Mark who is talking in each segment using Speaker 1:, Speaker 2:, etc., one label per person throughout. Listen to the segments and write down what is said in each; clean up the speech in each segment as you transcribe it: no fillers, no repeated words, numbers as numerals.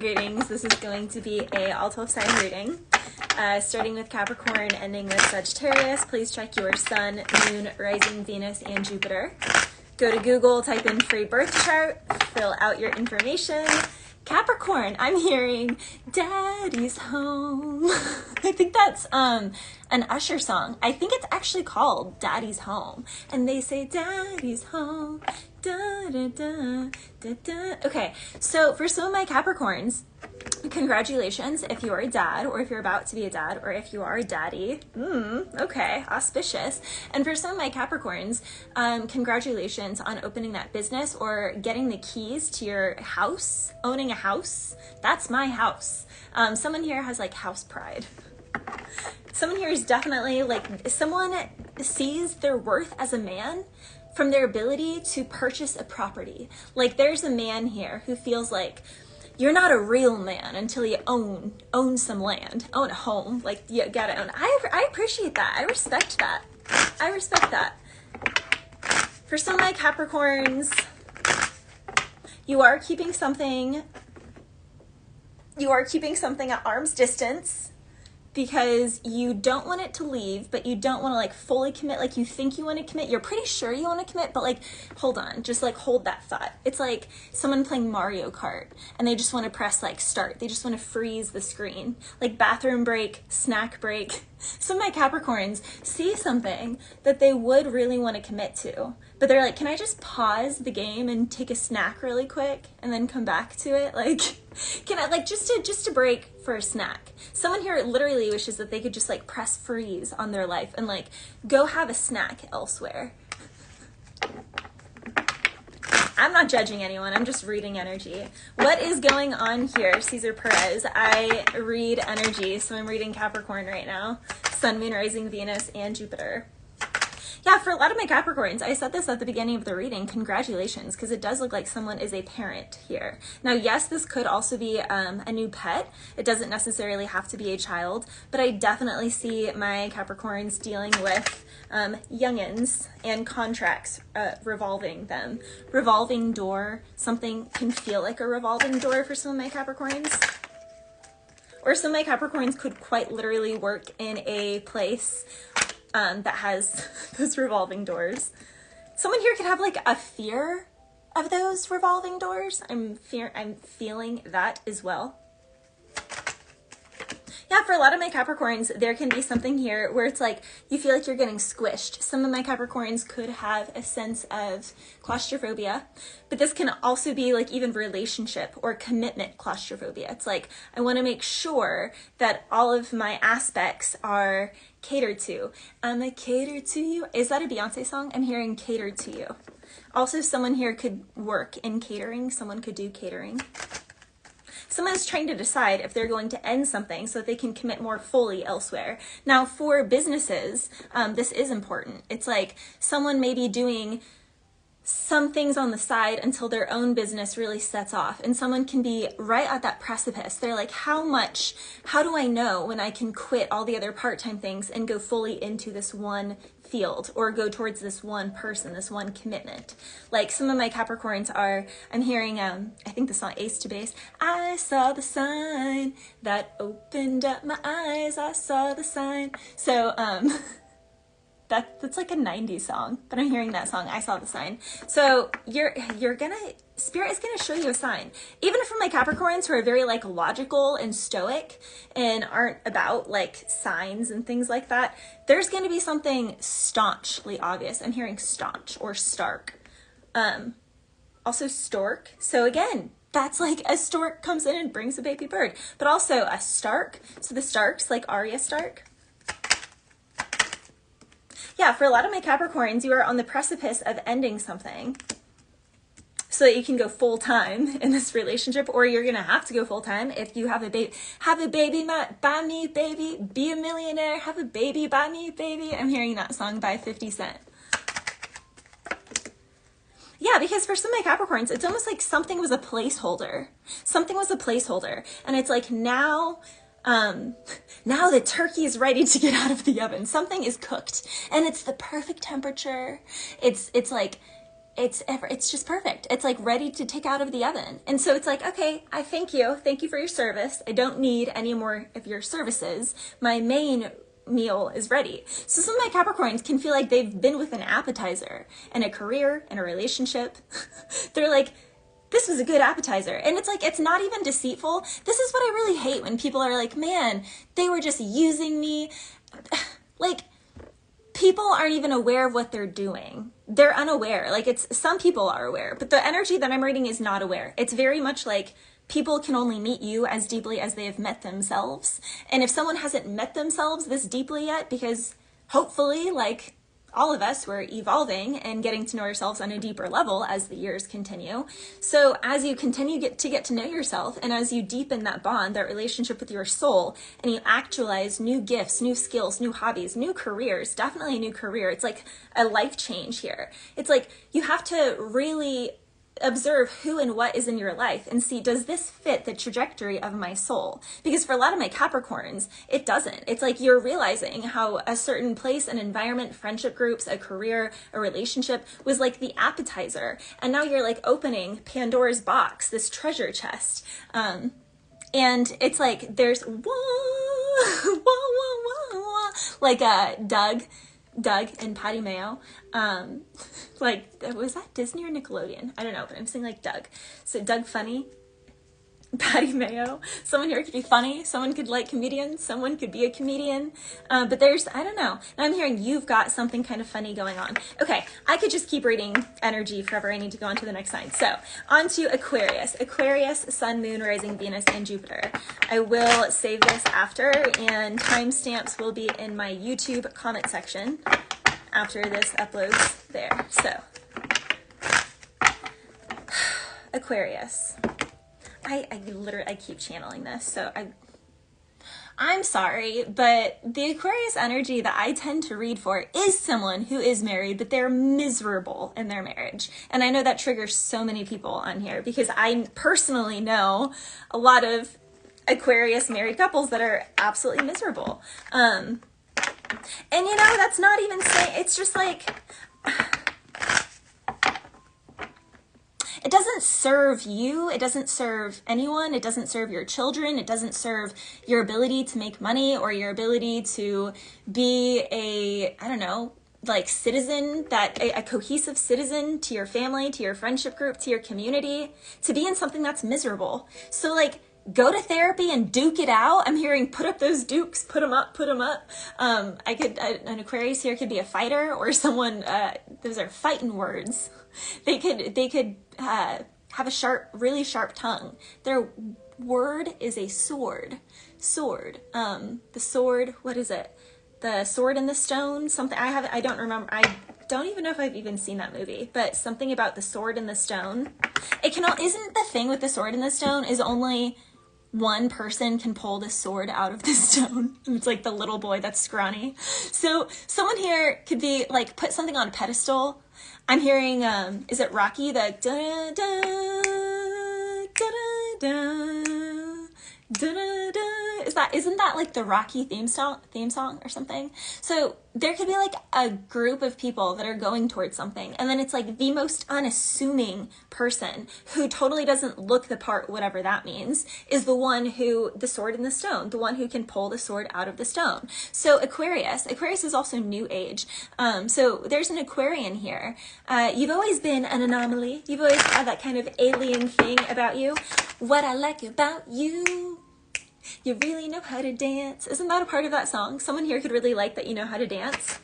Speaker 1: Greetings. This is going to be a all 12 sign reading, starting with Capricorn, ending with Sagittarius. Please check your Sun, Moon, Rising, Venus, and Jupiter. Go to Google, type in free birth chart, fill out your information. Capricorn, I'm hearing Daddy's Home. I think that's an Usher song. I think it's actually called Daddy's Home. And they say Daddy's Home. Da, da, da, da, da. Okay, so for some of my Capricorns, congratulations if you're a dad, or if you're about to be a dad, or if you are a daddy. Okay, auspicious. And for some of my Capricorns, congratulations on opening that business or getting the keys to your house, owning a house. That's my house. Someone here has like house pride. Someone here is definitely like, someone sees their worth as a man from their ability to purchase a property. Like there's a man here who feels like you're not a real man until you own some land, own a home. Like you gotta own. I appreciate that. I respect that. I respect that. For some of my Capricorns, you are keeping something at arm's distance because you don't want it to leave, but you don't want to like fully commit. Like you think you want to commit, you're pretty sure you want to commit, but like, hold on, just like hold that thought. It's like someone playing Mario Kart and they just want to press like start. They just want to freeze the screen. Like bathroom break, snack break. Some of my Capricorns see something that they would really want to commit to, but they're like, can I just pause the game and take a snack really quick and then come back to it? Like, can I like just to break for a snack? Someone here literally wishes that they could just like press freeze on their life and like go have a snack elsewhere. I'm not judging anyone. I'm just reading energy. What is going on here? Cesar Perez. I read energy, so I'm reading Capricorn right now. Sun, Moon, Rising, Venus, and Jupiter. Yeah, for a lot of my Capricorns, I said this at the beginning of the reading, congratulations, because it does look like someone is a parent here. Now, yes, this could also be a new pet. It doesn't necessarily have to be a child, but I definitely see my Capricorns dealing with youngins and contracts revolving them. Revolving door, something can feel like a revolving door for some of my Capricorns. Or some of my Capricorns could quite literally work in a place that has those revolving doors. Someone here could have like a fear of those revolving doors. I'm feeling that as well. Yeah, for a lot of my Capricorns, there can be something here where it's like you feel like you're getting squished. Some of my Capricorns could have a sense of claustrophobia, but this can also be like even relationship or commitment claustrophobia. It's like, I want to make sure that all of my aspects are catered to. I'm a cater to you. Is that a Beyonce song? I'm hearing catered to you. Also, someone here could work in catering. Someone could do catering. Someone's trying to decide if they're going to end something so that they can commit more fully elsewhere. Now, for businesses, this is important. It's like someone may be doing some things on the side until their own business really sets off, and someone can be right at that precipice. They're like, how do I know when I can quit all the other part-time things and go fully into this one field or go towards this one person, this one commitment? Like some of my Capricorns are, I'm hearing, I think the song Ace to Base, I saw the sign that opened up my eyes, I saw the sign. So, that's like a 90s song, but I'm hearing that song, I saw the sign. So Spirit is gonna show you a sign. Even for my Capricorns who are very like logical and stoic and aren't about like signs and things like that, there's gonna be something staunchly obvious. I'm hearing staunch or stark. Also stork. So again, that's like a stork comes in and brings a baby bird, but also a stark. So the Starks, like Arya Stark. Yeah, for a lot of my Capricorns, you are on the precipice of ending something so that you can go full-time in this relationship, or you're going to have to go full-time if you have a baby. Have a baby, buy me, baby, be a millionaire, have a baby, buy me, baby. I'm hearing that song by 50 Cent. Yeah, because for some of my Capricorns, it's almost like something was a placeholder. Something was a placeholder, and it's like now the turkey is ready to get out of the oven. Something is cooked and it's the perfect temperature. It's like it's just perfect. It's like ready to take out of the oven. And so it's like, okay, I thank you. Thank you for your service. I don't need any more of your services. My main meal is ready. So some of my Capricorns can feel like they've been with an appetizer and a career and a relationship. They're like, this was a good appetizer. And it's like, it's not even deceitful. This is what I really hate when people are like, man, they were just using me. Like, people aren't even aware of what they're doing. They're unaware. Like, it's, some people are aware, but the energy that I'm reading is not aware. It's very much like people can only meet you as deeply as they have met themselves. And if someone hasn't met themselves this deeply yet, because hopefully, like all of us, we're evolving and getting to know ourselves on a deeper level as the years continue. So as you continue to get to know yourself, and as you deepen that bond, that relationship with your soul, and you actualize new gifts, new skills, new hobbies, new careers, definitely a new career. It's like a life change here. It's like you have to really observe who and what is in your life and see, does this fit the trajectory of my soul? Because for a lot of my Capricorns, it doesn't. It's like you're realizing how a certain place, an environment, friendship groups, a career, a relationship was like the appetizer. And now you're like opening Pandora's box, this treasure chest. And it's like, there's like Doug and Patty Mayo, like, was that Disney or Nickelodeon? I don't know, but I'm saying like Doug. So Doug Funny, Patty Mayo. Someone here could be funny. Someone could like comedians. Someone could be a comedian. But there's, I don't know. Now I'm hearing you've got something kind of funny going on. Okay, I could just keep reading energy forever. I need to go on to the next sign. So on to Aquarius. Aquarius, Sun, Moon, Rising, Venus, and Jupiter. I will save this after, and timestamps will be in my YouTube comment section after this uploads there. So Aquarius. I keep channeling this, so I'm sorry, but the Aquarius energy that I tend to read for is someone who is married, but they're miserable in their marriage. And I know that triggers so many people on here because I personally know a lot of Aquarius married couples that are absolutely miserable. And you know, that's not even saying, it's just like, it doesn't serve you. It doesn't serve anyone. It doesn't serve your children. It doesn't serve your ability to make money or your ability to be a, I don't know, like citizen, that a cohesive citizen to your family, to your friendship group, to your community, to be in something that's miserable. So like, go to therapy and duke it out. I'm hearing put up those dukes, put them up, put them up. An Aquarius here could be a fighter or someone, those are fighting words. They could have a really sharp tongue. Their word is a sword. Sword. The sword, what is it? The Sword in the Stone? Something, I don't remember. I don't even know if I've even seen that movie, but something about the Sword in the Stone. Isn't the thing with the Sword in the Stone is only one person can pull the sword out of the stone. It's like the little boy that's scrawny. So someone here could be like, put something on a pedestal. I'm hearing, is it Rocky? The da da da da da da da. Isn't that like the Rocky theme song or something? So there could be like a group of people that are going towards something, and then it's like the most unassuming person who totally doesn't look the part, whatever that means, is the one who, the sword in the stone, the one who can pull the sword out of the stone. So Aquarius is also new age. So there's an Aquarian here. You've always been an anomaly. You've always had that kind of alien thing about you. What I like about you, you really know how to dance. Isn't that a part of that song? Someone here could really like that you know how to dance.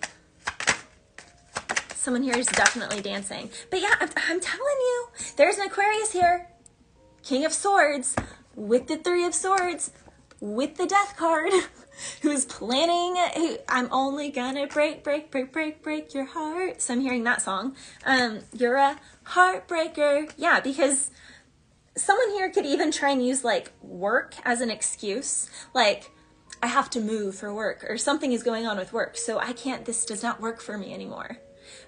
Speaker 1: Someone here is definitely dancing. But yeah, I'm telling you, there's an Aquarius here. King of Swords, with the Three of Swords, with the Death card, who's planning, I'm only gonna break your heart. So I'm hearing that song. You're a heartbreaker. Yeah, because someone here could even try and use like work as an excuse. Like, I have to move for work, or something is going on with work, so this does not work for me anymore.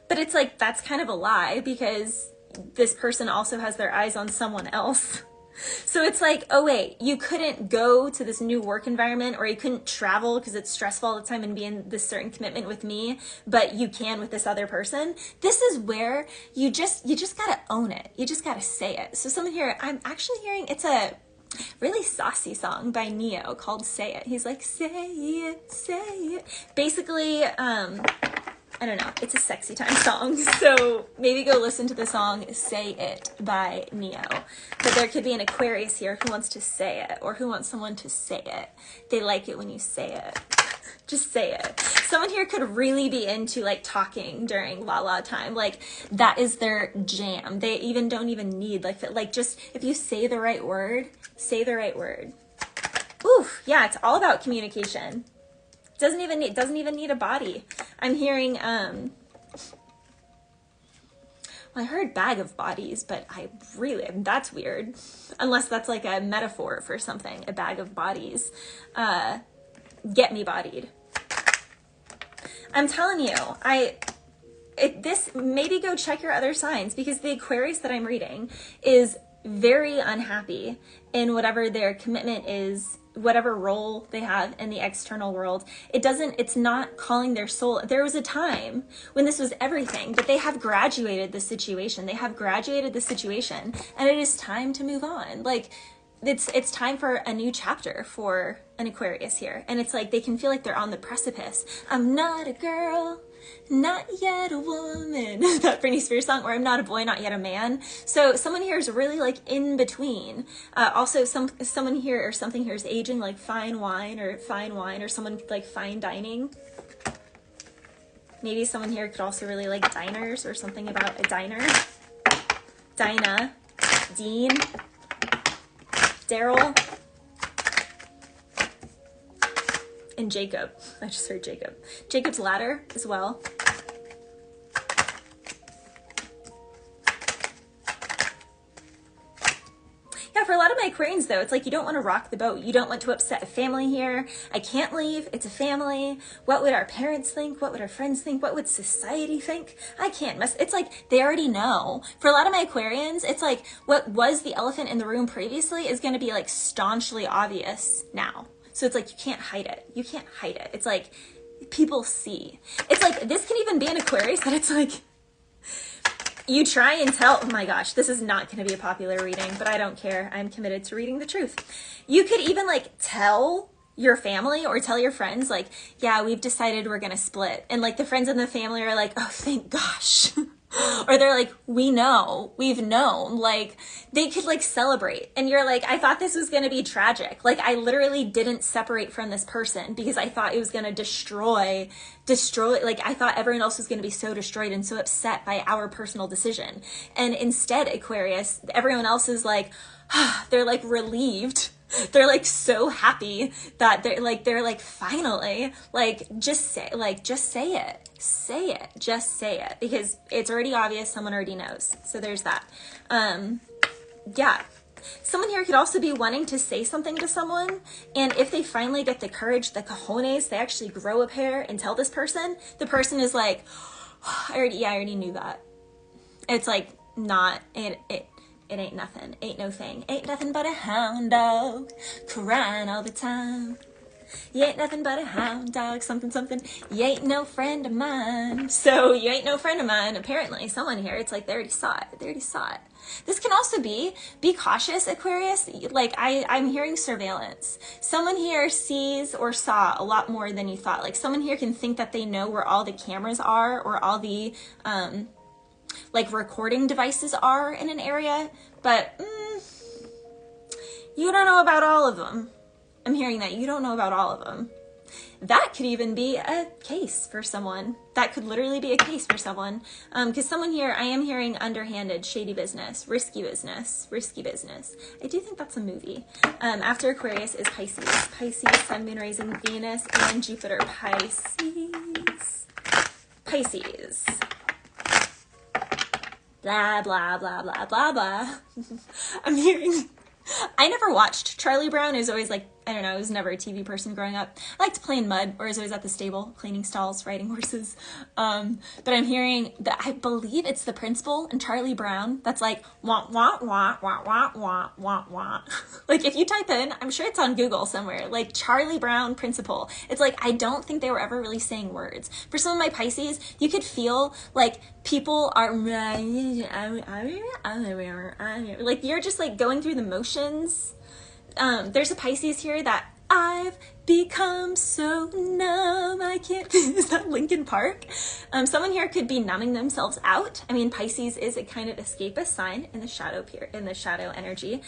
Speaker 1: But it's like, that's kind of a lie, because this person also has their eyes on someone else. So it's like, oh wait, you couldn't go to this new work environment, or you couldn't travel because it's stressful all the time and be in this certain commitment with me, but you can with this other person. This is where you just gotta own it. You just gotta say it. So someone here, I'm actually hearing, it's a really saucy song by Neo called Say It. He's like, say it, say it. Basically, I don't know, it's a sexy time song, so maybe go listen to the song Say It by Neo. But there could be an Aquarius here who wants to say it, or who wants someone to say it. They like it when you say it. Just say it. Someone here could really be into like talking during la la time. Like that is their jam. They even don't even need like just if you say the right word, say the right word. Oof, yeah, it's all about communication. Doesn't even need a body. I'm hearing well, I heard bag of bodies, but that's weird. Unless that's like a metaphor for something, a bag of bodies. Get me bodied. I'm telling you, this maybe go check your other signs, because the Aquarius that I'm reading is very unhappy in whatever their commitment is, whatever role they have in the external world. It's not calling their soul. There was a time when this was everything, but they have graduated the situation. They have graduated the situation, and it is time to move on. Like, it's time for a new chapter for an Aquarius here. And it's like, they can feel like they're on the precipice. I'm not a girl, not yet a woman. That Britney Spears song, or I'm not a boy, not yet a man. So someone here is really like in between. Also someone here or something here is aging like fine wine, or someone like fine dining. Maybe someone here could also really like diners, or something about a diner. Dinah, Dean, Daryl, and Jacob. I just heard Jacob. Jacob's ladder as well. Yeah, for a lot of my Aquarians though, it's like you don't want to rock the boat. You don't want to upset a family here. I can't leave. It's a family. What would our parents think? What would our friends think? What would society think? I can't mess. It's like they already know. For a lot of my Aquarians, it's like what was the elephant in the room previously is going to be like staunchly obvious now. So it's like you can't hide it. You can't hide it. It's like people see. It's like this can even be an Aquarius that it's like you try and tell, oh my gosh, this is not going to be a popular reading, but I don't care. I'm committed to reading the truth. You could even like tell your family or tell your friends like, yeah, we've decided we're going to split. And like the friends and the family are like, oh, thank gosh. Or they're like, we've known, like they could like celebrate. And you're like, I thought this was going to be tragic. Like I literally didn't separate from this person because I thought it was going to destroy, like I thought everyone else was going to be so destroyed and so upset by our personal decision. And instead, Aquarius, everyone else is like, they're like relieved. They're like so happy that they're like finally, like just say it, just say it, because it's already obvious. Someone already knows. So there's that. Yeah. Someone here could also be wanting to say something to someone, and if they finally get the courage, the cojones, they actually grow a pair and tell this person, the person is like, I already knew that. It's like not, it ain't nothing, ain't no thing, ain't nothing but a hound dog, crying all the time. You ain't nothing but a hound dog, something, something, you ain't no friend of mine. So you ain't no friend of mine, apparently. Someone here, it's like they already saw it. This can also be cautious, Aquarius. Like I'm hearing surveillance. Someone here sees or saw a lot more than you thought. Like someone here can think that they know where all the cameras are, or all the, like recording devices are in an area, but you don't know about all of them. I'm hearing that you don't know about all of them. That could even be a case for someone. That could literally be a case for someone. Because someone here, I am hearing underhanded, shady business, risky business. I do think that's a movie. After Aquarius is Pisces. Pisces, Sun, Moon, Rising, Venus, and Jupiter. Pisces. Blah, blah, blah, blah, blah, blah. I'm hearing, I never watched Charlie Brown. It was always like I don't know, I was never a TV person growing up. I liked playing mud, or I was always at the stable, cleaning stalls, riding horses. But I'm hearing that, I believe it's the principal and Charlie Brown that's like, wah, wah, wah, wah, wah, wah, wah, wah. Like, if you type in, I'm sure it's on Google somewhere, like Charlie Brown principal. It's like, I don't think they were ever really saying words. For some of my Pisces, you could feel like people are, like, you're just like going through the motions. There's a Pisces here that, I've become so numb, I can't, is that Linkin Park? Someone here could be numbing themselves out. I mean, Pisces is a kind of escapist sign in the shadow energy.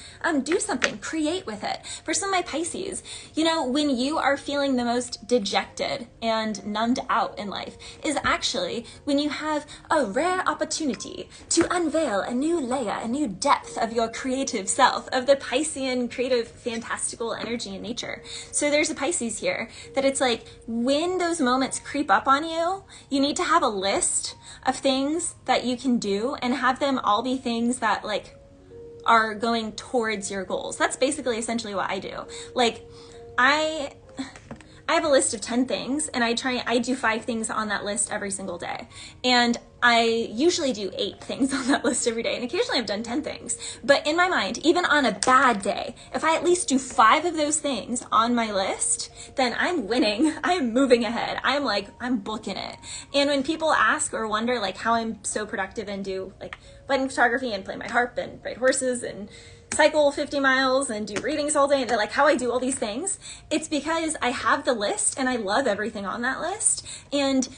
Speaker 1: Do something, create with it. For some of my Pisces, you know, when you are feeling the most dejected and numbed out in life is actually when you have a rare opportunity to unveil a new layer, a new depth of your creative self, of the Piscean creative fantastical energy in nature. So there's a Pisces here that it's like, when those moments creep up on you, you need to have a list of things that you can do and have them all be things that like are going towards your goals. That's basically essentially what I do. Like, I have a list of 10 things and I do 5 things on that list every single day. And I usually do 8 things on that list every day, and occasionally I've done 10 things. But in my mind, even on a bad day, if I at least do 5 of those things on my list, then I'm winning. I am moving ahead. I'm booking it. And when people ask or wonder like how I'm so productive and do like wedding photography and play my harp and ride horses and cycle 50 miles and do readings all day, and they're like, how I do all these things, it's because I have the list and I love everything on that list. And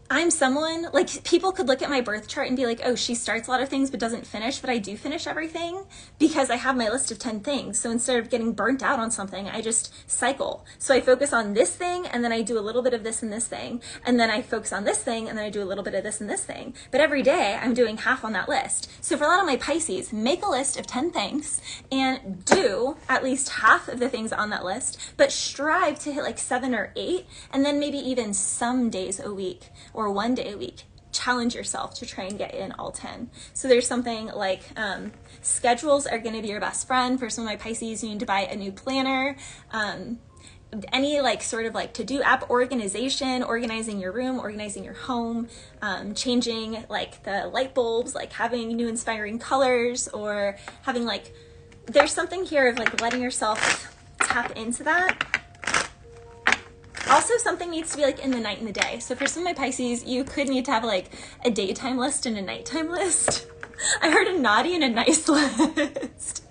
Speaker 1: I'm someone, like, people could look at my birth chart and be like, oh, she starts a lot of things but doesn't finish, but I do finish everything because I have my list of 10 things. So instead of getting burnt out on something, I just cycle. So I focus on this thing, and then I do a little bit of this and this thing, and then I focus on this thing, and then I do a little bit of this and this thing. But every day I'm doing half on that list. So for a lot of my Pisces, make a list of 10 things and do at least half of the things on that list, but strive to hit like 7 or 8, and then maybe even some days a week or one day a week, challenge yourself to try and get in all 10. So there's something like schedules are going to be your best friend. For some of my Pisces, you need to buy a new planner. Any like sort of like to-do app organization, organizing your room, organizing your home, changing like the light bulbs, like having new inspiring colors, or having like, there's something here of like letting yourself tap into that. Also, something needs to be like in the night and the day. So for some of my Pisces, you could need to have like a daytime list and a nighttime list. I heard a naughty and a nice list.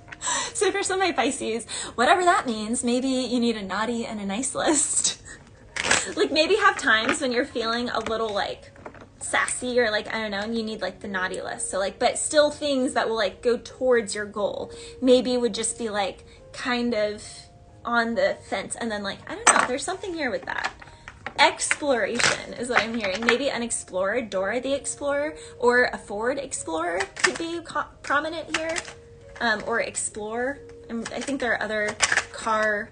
Speaker 1: So for some of my Pisces, whatever that means, maybe you need a naughty and a nice list. Like, maybe have times when you're feeling a little like sassy or like, I don't know, and you need like the naughty list. So like, but still things that will like go towards your goal. Maybe it would just be like kind of on the fence, and then like, I don't know, there's something here with that. Exploration is what I'm hearing. Maybe an explorer, Dora the Explorer, or a Ford Explorer could be prominent here, or Explorer. I think there are other car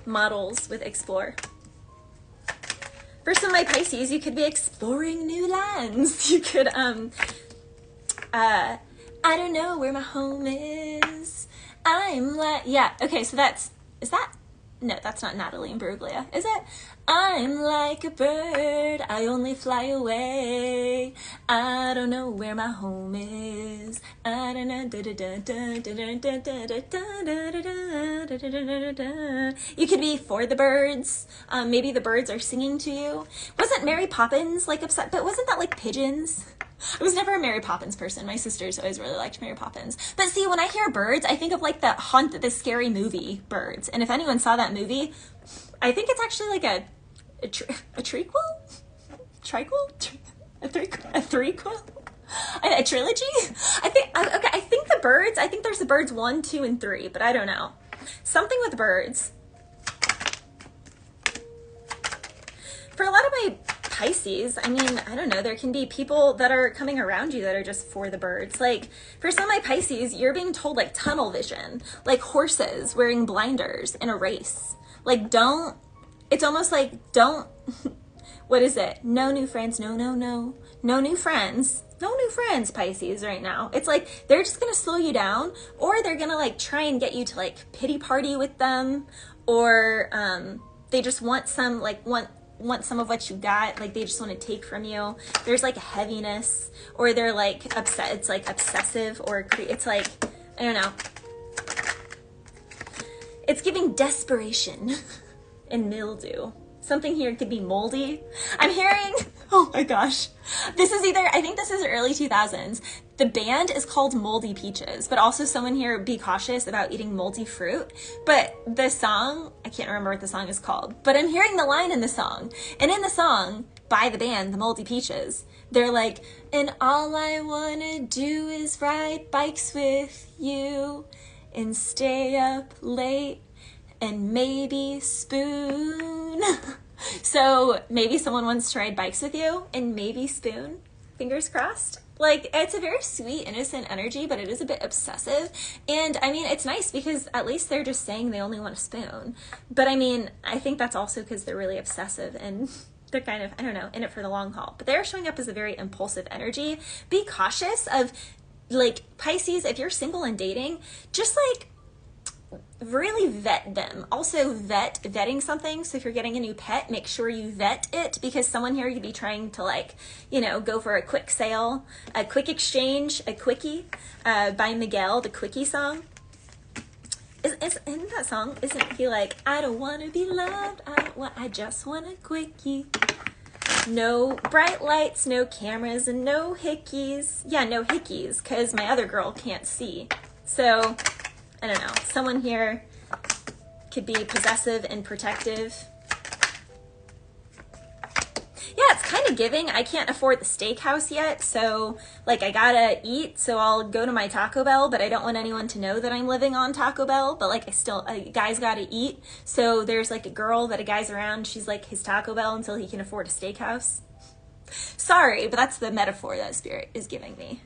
Speaker 1: models with Explorer. For some of my Pisces, you could be exploring new lands. You could, I don't know where my home is. I'm like, yeah, okay, so no, that's not Natalie Imbruglia, is it? I'm like a bird, I only fly away. I don't know where my home is. I don't know. You could be for the birds. Maybe the birds are singing to you. Wasn't Mary Poppins like upset? But wasn't that like pigeons? I was never a Mary Poppins person. My sisters always really liked Mary Poppins. But see, when I hear birds, I think of like the scary movie Birds. And if anyone saw that movie, I think it's actually like a trequel? Triquel? A threequel? A trilogy? I think the birds, I think there's the birds 1, 2, and 3, but I don't know. Something with birds. For a lot of my Pisces, I mean, I don't know, there can be people that are coming around you that are just for the birds. Like, for some of my Pisces, you're being told like tunnel vision, like horses wearing blinders in a race. Like, it's almost like, what is it? No new friends, no no new friends. No new friends, Pisces, right now. It's like they're just gonna slow you down, or they're gonna like try and get you to like pity party with them, or they just want some like want some of what you got, like they just want to take from you. There's like a heaviness, or they're like upset. It's like obsessive, or it's like, I don't know. It's giving desperation and mildew. Something here could be moldy. I'm hearing, oh my gosh. This is either, I think this is early 2000s. The band is called Moldy Peaches, but also someone here, be cautious about eating moldy fruit. But the song, I can't remember what the song is called, but I'm hearing the line in the song. And in the song, by the band, the Moldy Peaches, they're like, and all I wanna do is ride bikes with you and stay up late and maybe spoon. So maybe someone wants to ride bikes with you and maybe spoon, fingers crossed. Like, it's a very sweet, innocent energy, but it is a bit obsessive. And I mean, it's nice because at least they're just saying they only want a spoon. But I mean, I think that's also because they're really obsessive and they're kind of, I don't know, in it for the long haul. But they're showing up as a very impulsive energy. Be cautious of, like, Pisces, if you're single and dating, just like, really vet them. Also vetting something. So if you're getting a new pet, make sure you vet it, because someone here could be trying to, like, you know, go for a quick sale, a quick exchange, a quickie, by Miguel, the Quickie song. Isn't that song, isn't he like, I don't want to be loved, I just want a quickie. No bright lights, no cameras, and no hickeys. Yeah, no hickeys, because my other girl can't see. So I don't know, someone here could be possessive and protective. Yeah, it's kind of giving. I can't afford the steakhouse yet, so like I gotta eat, so I'll go to my Taco Bell, but I don't want anyone to know that I'm living on Taco Bell, but like a guy's gotta eat. So there's like a girl that a guy's around, she's like his Taco Bell until he can afford a steakhouse. Sorry, but that's the metaphor that Spirit is giving me.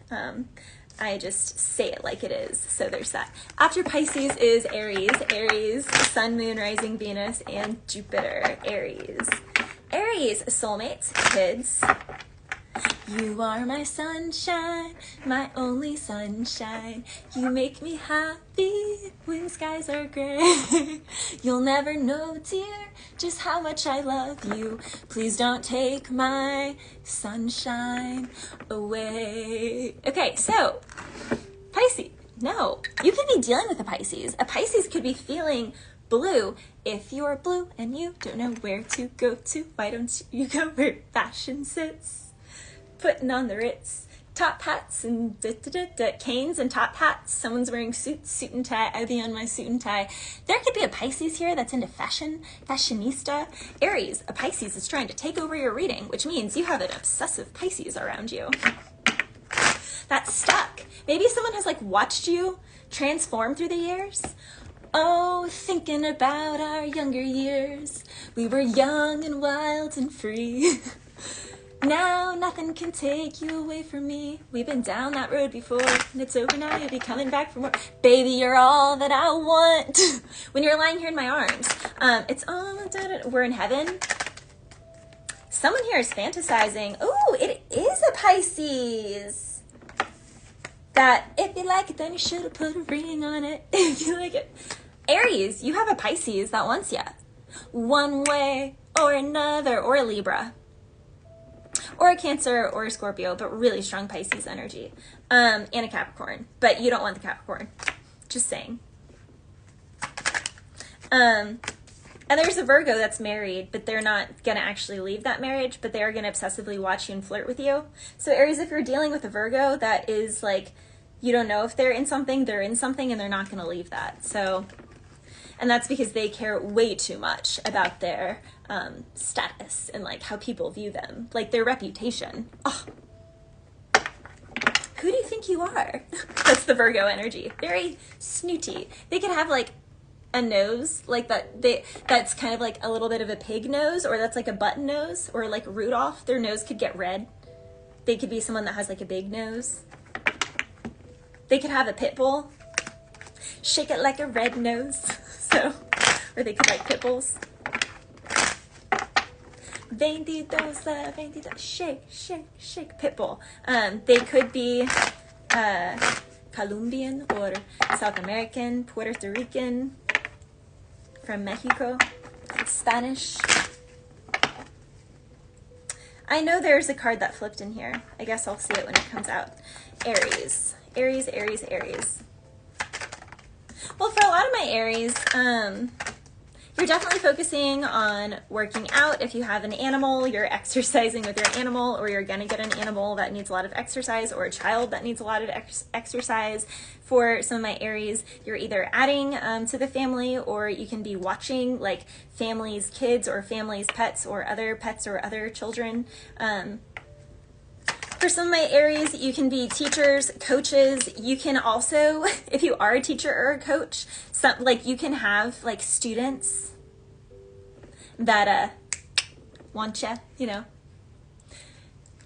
Speaker 1: I just say it like it is. So there's that. After Pisces is Aries. Aries, Sun, Moon, Rising, Venus, and Jupiter. Aries. Aries, soulmates, kids. You are my sunshine, my only sunshine. You make me happy when skies are gray. You'll never know, dear, just how much I love you. Please don't take my sunshine away. Okay, so Pisces. No, you could be dealing with a Pisces. A Pisces could be feeling blue. If you're blue and you don't know where to go to, why don't you go where fashion sits? Putting on the Ritz, top hats and canes and top hats. Someone's wearing suit and tie. I'll be on my suit and tie. There could be a Pisces here that's into fashion, fashionista. Aries, a Pisces is trying to take over your reading, which means you have an obsessive Pisces around you. That's stuck. Maybe someone has like watched you transform through the years. Oh, thinking about our younger years. We were young and wild and free. Now nothing can take you away from me. We've been down that road before, and it's over now. You'll be coming back for more. Baby, you're all that I want. When you're lying here in my arms, it's all we're in heaven. Someone here is fantasizing. Oh, it is a Pisces. That if you like it, then you should have put a ring on it. If you like it. Aries, you have a Pisces that wants you. One way or another, or a Libra. Or a Cancer or a Scorpio, but really strong Pisces energy. And a Capricorn. But you don't want the Capricorn. Just saying. And there's a Virgo that's married, but they're not going to actually leave that marriage, but they are going to obsessively watch you and flirt with you. So Aries, if you're dealing with a Virgo that is like, you don't know if they're in something, and they're not going to leave that. So, and that's because they care way too much about their status and like how people view them, like their reputation. Oh, who do you think you are? That's the Virgo energy. Very snooty. They could have like a nose like that. That's kind of like a little bit of a pig nose, or that's like a button nose, or like Rudolph. Their nose could get red. They could be someone that has like a big nose. They could have a pit bull. Shake it like a red nose. So, or they could like pit bulls. Vendidosa, vendida, shake, shake, shake. Pitbull. They could be Colombian or South American, Puerto Rican, from Mexico, Spanish. I know there's a card that flipped in here. I guess I'll see it when it comes out. Aries. Aries, Aries, Aries. Well, for a lot of my Aries, you're definitely focusing on working out. If you have an animal, you're exercising with your animal, or you're gonna get an animal that needs a lot of exercise, or a child that needs a lot of exercise. For some of my Aries, you're either adding to the family, or you can be watching like families' kids or families' pets or other children. For some of my Aries, you can be teachers, coaches. You can also, if you are a teacher or a coach, like you can have like students that want you know,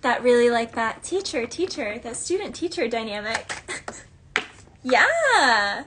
Speaker 1: that really like that teacher, that student-teacher dynamic. Yeah.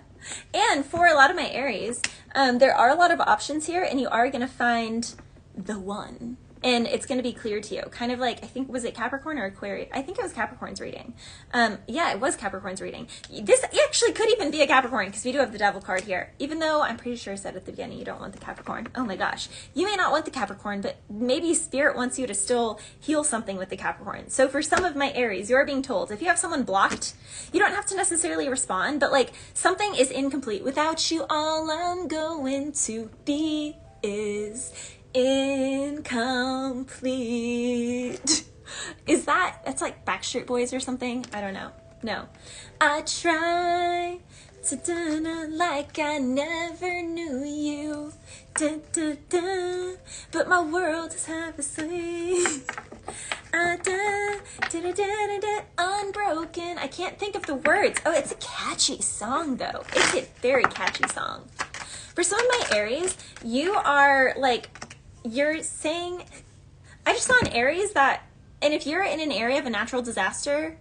Speaker 1: And for a lot of my Aries, there are a lot of options here, and you are going to find the one. And it's going to be clear to you. Kind of like, I think, was it Capricorn or Aquarius? I think it was Capricorn's reading. Yeah, it was Capricorn's reading. This actually could even be a Capricorn, because we do have the Devil card here. Even though I'm pretty sure I said at the beginning you don't want the Capricorn. Oh my gosh. You may not want the Capricorn, but maybe Spirit wants you to still heal something with the Capricorn. So for some of my Aries, you are being told, if you have someone blocked, you don't have to necessarily respond, but like something is incomplete. Without you, all I'm going to be is incomplete. Is that's like Backstreet Boys or something? I don't know. No. I try to do like I never knew you. Da, da, da, but my world is half asleep. Unbroken. I can't think of the words. Oh, it's a catchy song though. It's a very catchy song. For some of my Aries, you are like, you're saying, I just saw an Aries that, and if you're in an area of a natural disaster,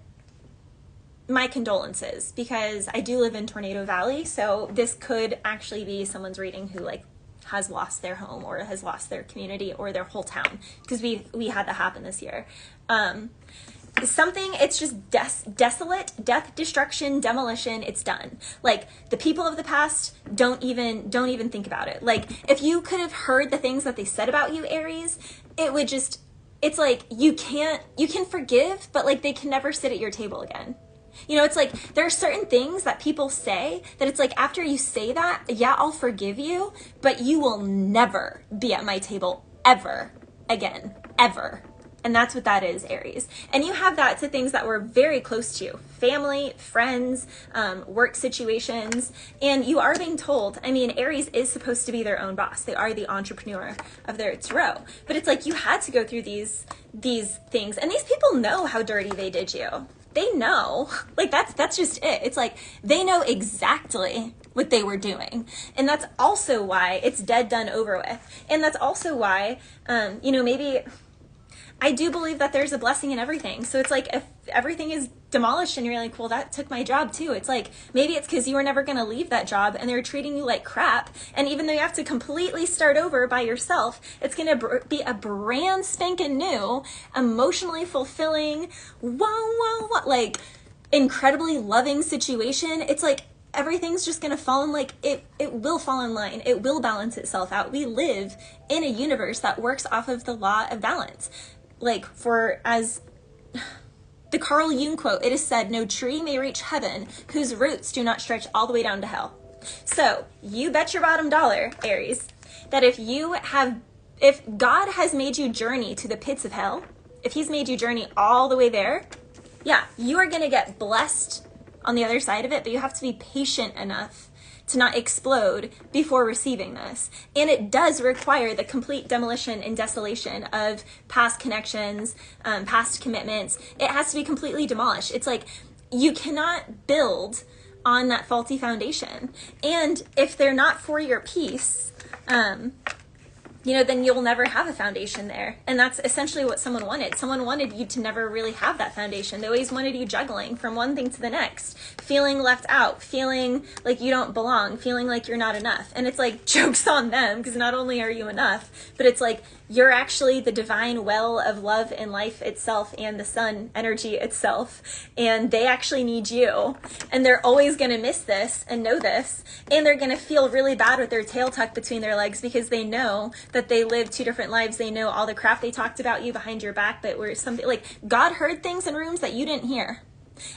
Speaker 1: my condolences, because I do live in Tornado Valley, so this could actually be someone's reading who like has lost their home or has lost their community or their whole town, because we had that happen this year. Something, it's just desolate, death, destruction, demolition, it's done. Like the people of the past don't even think about it. Like if you could have heard the things that they said about you, Aries, it would just, it's like you can forgive, but like they can never sit at your table again. You know, it's like there are certain things that people say that it's like after you say that, yeah, I'll forgive you, but you will never be at my table ever again, ever. And that's what that is, Aries. And you have that to things that were very close to you. Family, friends, work situations. And you are being told, I mean, Aries is supposed to be their own boss. They are the entrepreneur of their tarot. But it's like you had to go through these things. And these people know how dirty they did you. They know. Like, that's just it. It's like they know exactly what they were doing. And that's also why it's dead, done, over with. And that's also why, you know, maybe I do believe that there's a blessing in everything. So it's like if everything is demolished and you're like, well, that took my job too. It's like maybe it's because you were never going to leave that job and they're treating you like crap. And even though you have to completely start over by yourself, it's going to be a brand spanking new, emotionally fulfilling, like incredibly loving situation. It's like everything's just going to fall in, like it will fall in line. It will balance itself out. We live in a universe that works off of the law of balance. Like as the Carl Jung quote, it is said, no tree may reach heaven whose roots do not stretch all the way down to hell. So you bet your bottom dollar, Aries, that if God has made you journey to the pits of hell, if he's made you journey all the way there, yeah, you are going to get blessed on the other side of it, but you have to be patient enough to not explode before receiving this. And it does require the complete demolition and desolation of past connections, past commitments. It has to be completely demolished. It's like you cannot build on that faulty foundation. And if they're not for your peace, you know, then you'll never have a foundation there. And that's essentially what someone wanted. Someone wanted you to never really have that foundation. They always wanted you juggling from one thing to the next, feeling left out, feeling like you don't belong, feeling like you're not enough. And it's like, joke's on them, because not only are you enough, but it's like you're actually the divine well of love and life itself and the sun energy itself. And they actually need you. And they're always going to miss this and know this. And they're going to feel really bad with their tail tucked between their legs, because they know that they live two different lives. They know all the crap they talked about you behind your back, but were something like God heard things in rooms that you didn't hear.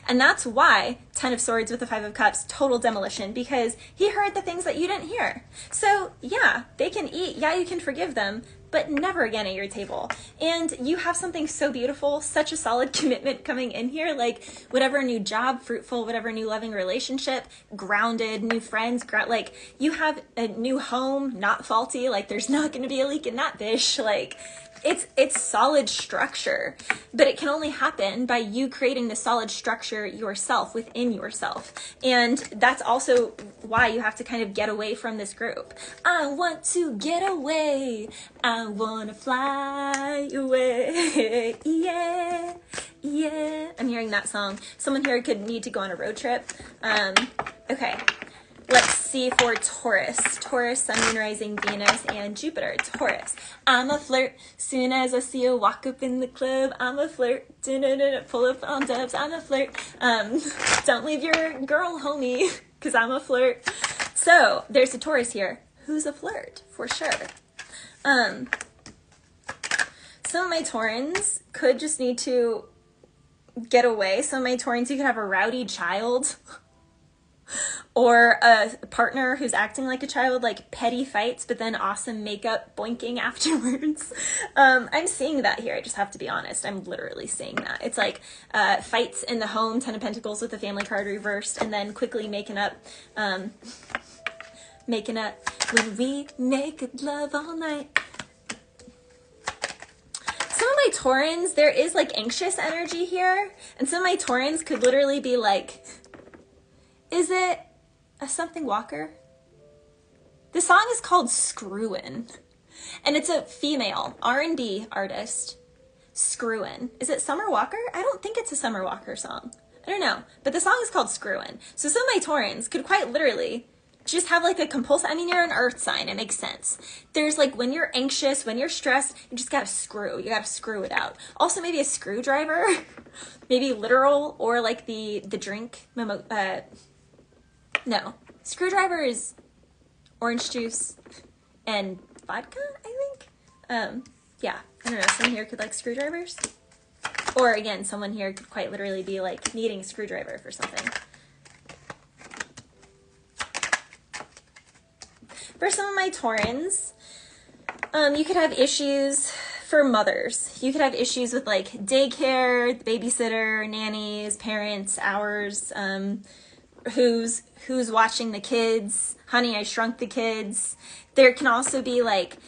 Speaker 1: And that's why 10 of Swords with the 5 of Cups, total demolition, because he heard the things that you didn't hear. So yeah, they can eat. Yeah, you can forgive them, but never again at your table. And you have something so beautiful, such a solid commitment coming in here, like whatever new job, fruitful, whatever new loving relationship, grounded, new friends, like you have a new home, not faulty, like there's not going to be a leak in that dish, like it's solid structure, but it can only happen by you creating the solid structure yourself, within yourself. And that's also why you have to kind of get away from this group. I want to get away. I want to fly away. Yeah, yeah. I'm hearing that song. Someone here could need to go on a road trip. Okay. Let's see for Taurus. Taurus, Sun, Moon, Rising, Venus, and Jupiter. Taurus. I'm a flirt. Soon as I see you walk up in the club, I'm a flirt. Pull up on dubs. I'm a flirt. Don't leave your girl, homie, because I'm a flirt. So there's a Taurus here. Who's a flirt? For sure. Some of my Taurans could just need to get away. Some of my Taurans, you could have a rowdy child. Or a partner who's acting like a child, like petty fights, but then awesome makeup boinking afterwards. I'm seeing that here. I just have to be honest. I'm literally seeing that. It's like fights in the home, 10 of Pentacles with the family card reversed, and then quickly making up when we make love all night. Some of my Taurans, there is like anxious energy here, and some of my Taurans could literally be like, is it a something Walker? The song is called Screwin', and it's a female R&B artist. Screwin'. Is it Summer Walker? I don't think it's a Summer Walker song. I don't know, but the song is called Screwin'. So some of my Taurans could quite literally just have like a compulsive, I mean, you're an earth sign, it makes sense. There's like, when you're anxious, when you're stressed, you just gotta screw it out. Also maybe a screwdriver, maybe literal, or like the drink, no, screwdriver is orange juice and vodka, I think. Yeah, I don't know, someone here could like screwdrivers. Or again, someone here could quite literally be like needing a screwdriver for something. For some of my Taurans, you could have issues for mothers. You could have issues with like daycare, the babysitter, nannies, parents, hours, who's watching the kids, Honey, I Shrunk the Kids. There can also be like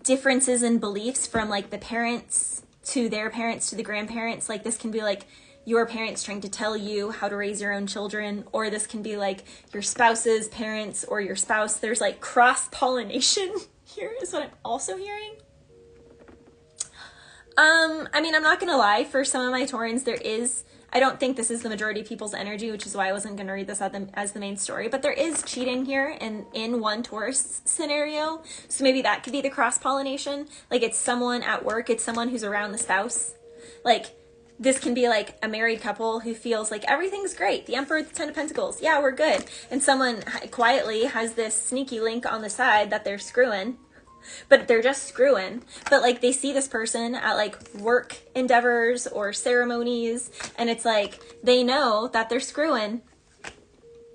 Speaker 1: differences in beliefs from like the parents to their parents to the grandparents. Like this can be like your parents trying to tell you how to raise your own children, or this can be like your spouse's parents or your spouse. There's like cross-pollination here is what I'm also hearing. I mean, I'm not gonna lie, for some of my Taurans there is, I don't think this is the majority of people's energy, which is why I wasn't going to read this as the main story, but there is cheating here in one Taurus scenario. So maybe that could be the cross-pollination. Like it's someone at work, it's someone who's around the spouse. Like this can be like a married couple who feels like everything's great. The Emperor, the 10 of Pentacles, yeah, we're good. And someone quietly has this sneaky link on the side that they're screwing. But they're just screwing. But like they see this person at like work endeavors or ceremonies, and it's like they know that they're screwing.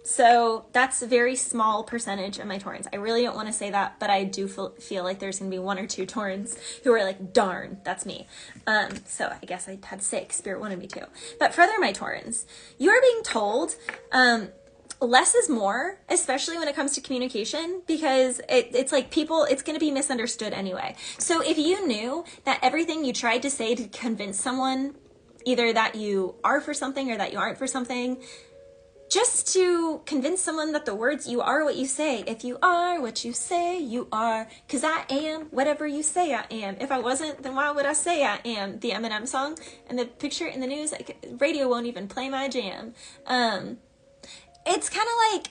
Speaker 1: So that's a very small percentage of my Taurans. I really don't want to say that, but I do feel like there's gonna be one or two Taurans who are like, darn, that's me. So I guess I had to say, Spirit wanted me to. But for other my Taurans, you are being told less is more, especially when it comes to communication, because it's like it's going to be misunderstood anyway. So if you knew that everything you tried to say to convince someone, either that you are for something or that you aren't for something, just to convince someone that the words, you are what you say. If you are what you say you are, because I am whatever you say I am. If I wasn't, then why would I say I am? The Eminem song and the picture in the news, radio won't even play my jam. It's kind of like,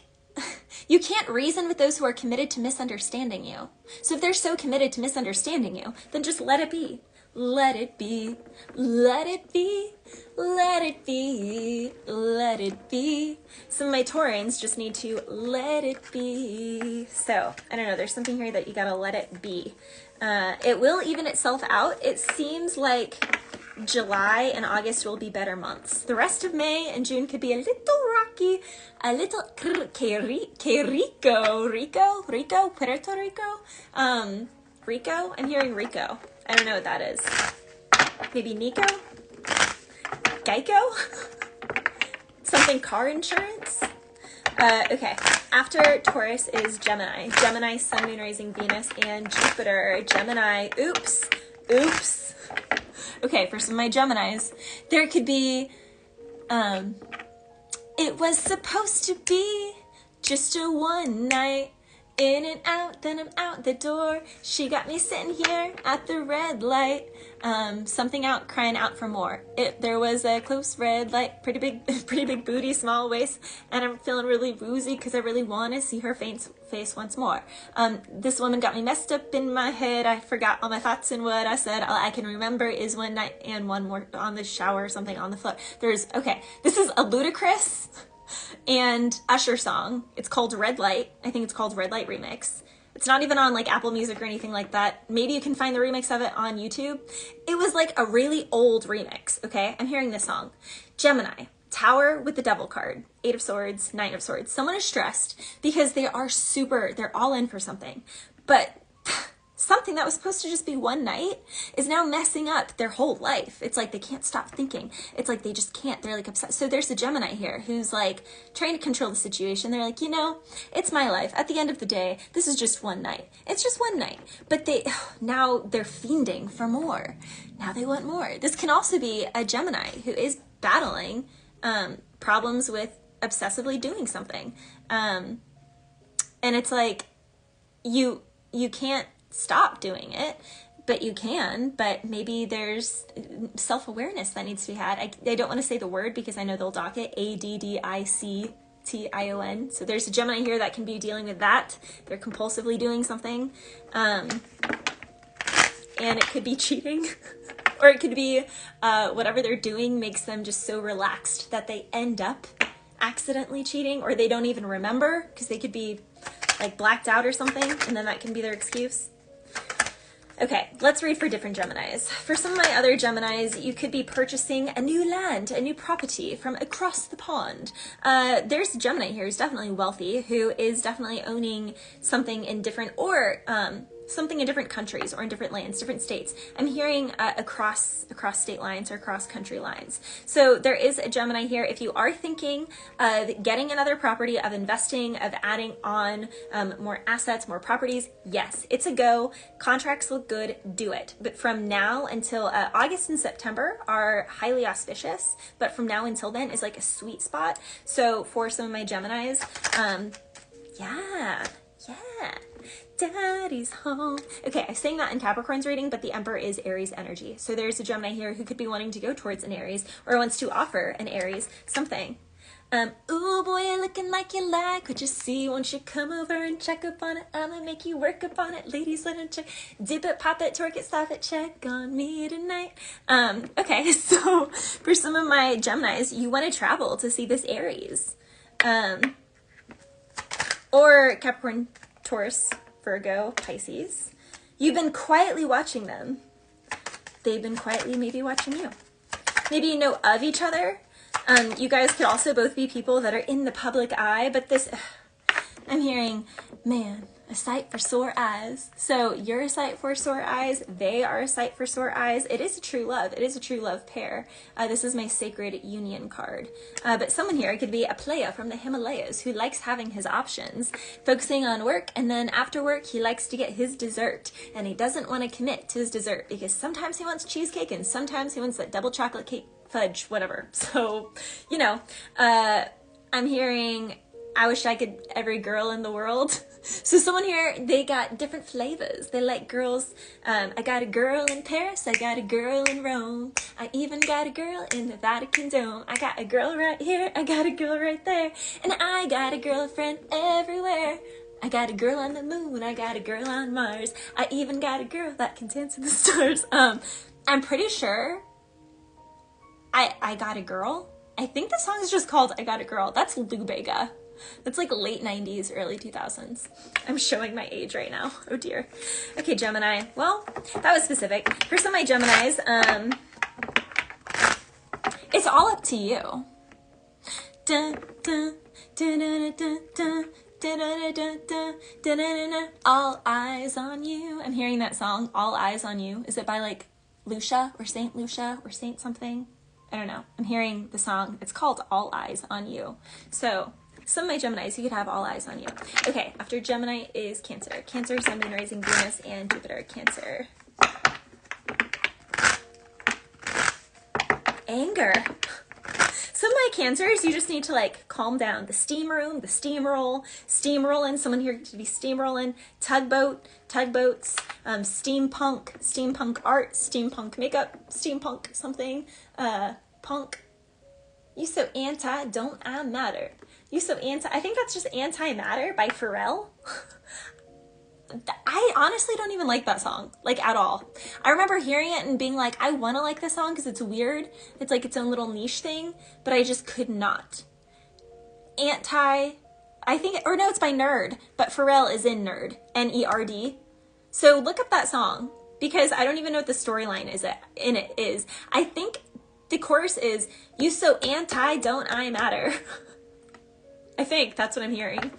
Speaker 1: you can't reason with those who are committed to misunderstanding you. So if they're so committed to misunderstanding you, then just let it be. Let it be, let it be, let it be, let it be. Some of my Taurans just need to let it be. So, I don't know, there's something here that you gotta let it be. It will even itself out. It seems like July and August will be better months. The rest of May and June could be a little rocky, a little Puerto Rico? Rico? I'm hearing Rico. I don't know what that is. Maybe Nico? Geico? Something car insurance? Okay. After Taurus is Gemini. Gemini, Sun, Moon, Rising, Venus, and Jupiter. Gemini, oops. Okay, for some of my Geminis, there could be, it was supposed to be just a one night. In and out, then I'm out the door. She got me sitting here at the red light. Something out, crying out for more. There was a close red light, pretty big booty, small waist, and I'm feeling really woozy because I really want to see her face once more. This woman got me messed up in my head. I forgot all my thoughts and what I said. All I can remember is one night and one more on the shower or something on the floor. Okay, this is a Ludacris and Usher song. It's called Red Light. I think it's called Red Light Remix. It's not even on like Apple Music or anything like that. Maybe you can find the remix of it on YouTube. It was like a really old remix, okay? I'm hearing this song. Gemini, Tower with the Devil card, 8 of Swords, 9 of Swords. Someone is stressed because they're all in for something. But something that was supposed to just be one night is now messing up their whole life. It's like they can't stop thinking. It's like they just can't. They're like upset. So there's a Gemini here who's like trying to control the situation. They're like, it's my life. At the end of the day, this is just one night. It's just one night. But now they're fiending for more. Now they want more. This can also be a Gemini who is battling problems with obsessively doing something. And it's like, you can't stop doing it, but you can. But maybe there's self-awareness that needs to be had. I don't want to say the word because I know they'll dock it. ADDICTION. So there's a Gemini here that can be dealing with that. They're compulsively doing something, and it could be cheating or it could be whatever they're doing makes them just so relaxed that they end up accidentally cheating, or they don't even remember because they could be like blacked out or something, and then that can be their excuse. Okay, let's read for different Geminis. For some of my other Geminis, you could be purchasing a new land, a new property from across the pond. There's a Gemini here who's definitely wealthy, who is definitely owning something in different, or something in different countries or in different lands, different states. I'm hearing across state lines or across country lines. So there is a Gemini here. If you are thinking of getting another property, of investing, of adding on more assets, more properties, yes, it's a go. Contracts look good, do it. But from now until August and September are highly auspicious, but from now until then is like a sweet spot. So for some of my Geminis, yeah. Daddy's home. Okay, I was saying that in Capricorn's reading, but the Emperor is Aries energy. So there's a Gemini here who could be wanting to go towards an Aries, or wants to offer an Aries something. Ooh boy, you're looking like you like what you see. Won't you come over and check up on it? I'ma make you work up on it. Ladies, let it check. Dip it, pop it, twerk it, stop it, check on me tonight. Okay, so for some of my Geminis, you want to travel to see this Aries. Or Capricorn, Taurus, Virgo, Pisces. You've been quietly watching them. They've been quietly maybe watching you. Maybe you know of each other. You guys could also both be people that are in the public eye, but this, I'm hearing, man, a sight for sore eyes. So you're a sight for sore eyes. They are a sight for sore eyes. It is a true love. It is a true love pair. This is my sacred union card. But someone here could be a playa from the Himalayas who likes having his options, focusing on work, and then after work he likes to get his dessert, and he doesn't want to commit to his dessert because sometimes he wants cheesecake and sometimes he wants that double chocolate cake, fudge, whatever. So, I'm hearing, I wish I could every girl in the world. So someone here, they got different flavors. They like girls. I got a girl in Paris. I got a girl in Rome. I even got a girl in the Vatican Dome. I got a girl right here. I got a girl right there. And I got a girlfriend everywhere. I got a girl on the moon. I got a girl on Mars. I even got a girl that can dance with the stars. I'm pretty sure I got a girl. I think the song is just called I Got a Girl. That's Lubega. That's like late 90s, early 2000s. I'm showing my age right now. Oh dear. Okay, Gemini. Well, that was specific. For some of my Geminis, it's all up to you. Dun, dun, dun, dun, dun, dun. All eyes on you. I'm hearing that song, All Eyes on You. Is it by like Lucia or Saint Lucia or Saint something? I don't know. I'm hearing the song. It's called All Eyes on You. So some of my Geminis, you could have all eyes on you. Okay, after Gemini is Cancer. Cancer, Sun, Moon, Rising, Venus, and Jupiter. Cancer. Anger. Some of my Cancers, you just need to like calm down. The steam room, the steamrolling. Someone here to be steamrolling. Tugboats, steampunk art, steampunk makeup, steampunk something, punk. You so anti, don't I matter? You so anti, I think that's just Anti-Matter by Pharrell. I honestly don't even like that song, like at all. I remember hearing it and being like, I want to like this song because it's weird. It's like its own little niche thing, but I just could not. I think, or no, it's by Nerd, but Pharrell is in Nerd, N-E-R-D. So look up that song because I don't even know what the storyline in it is. I think the chorus is, you so anti, don't I matter? I think that's what I'm hearing.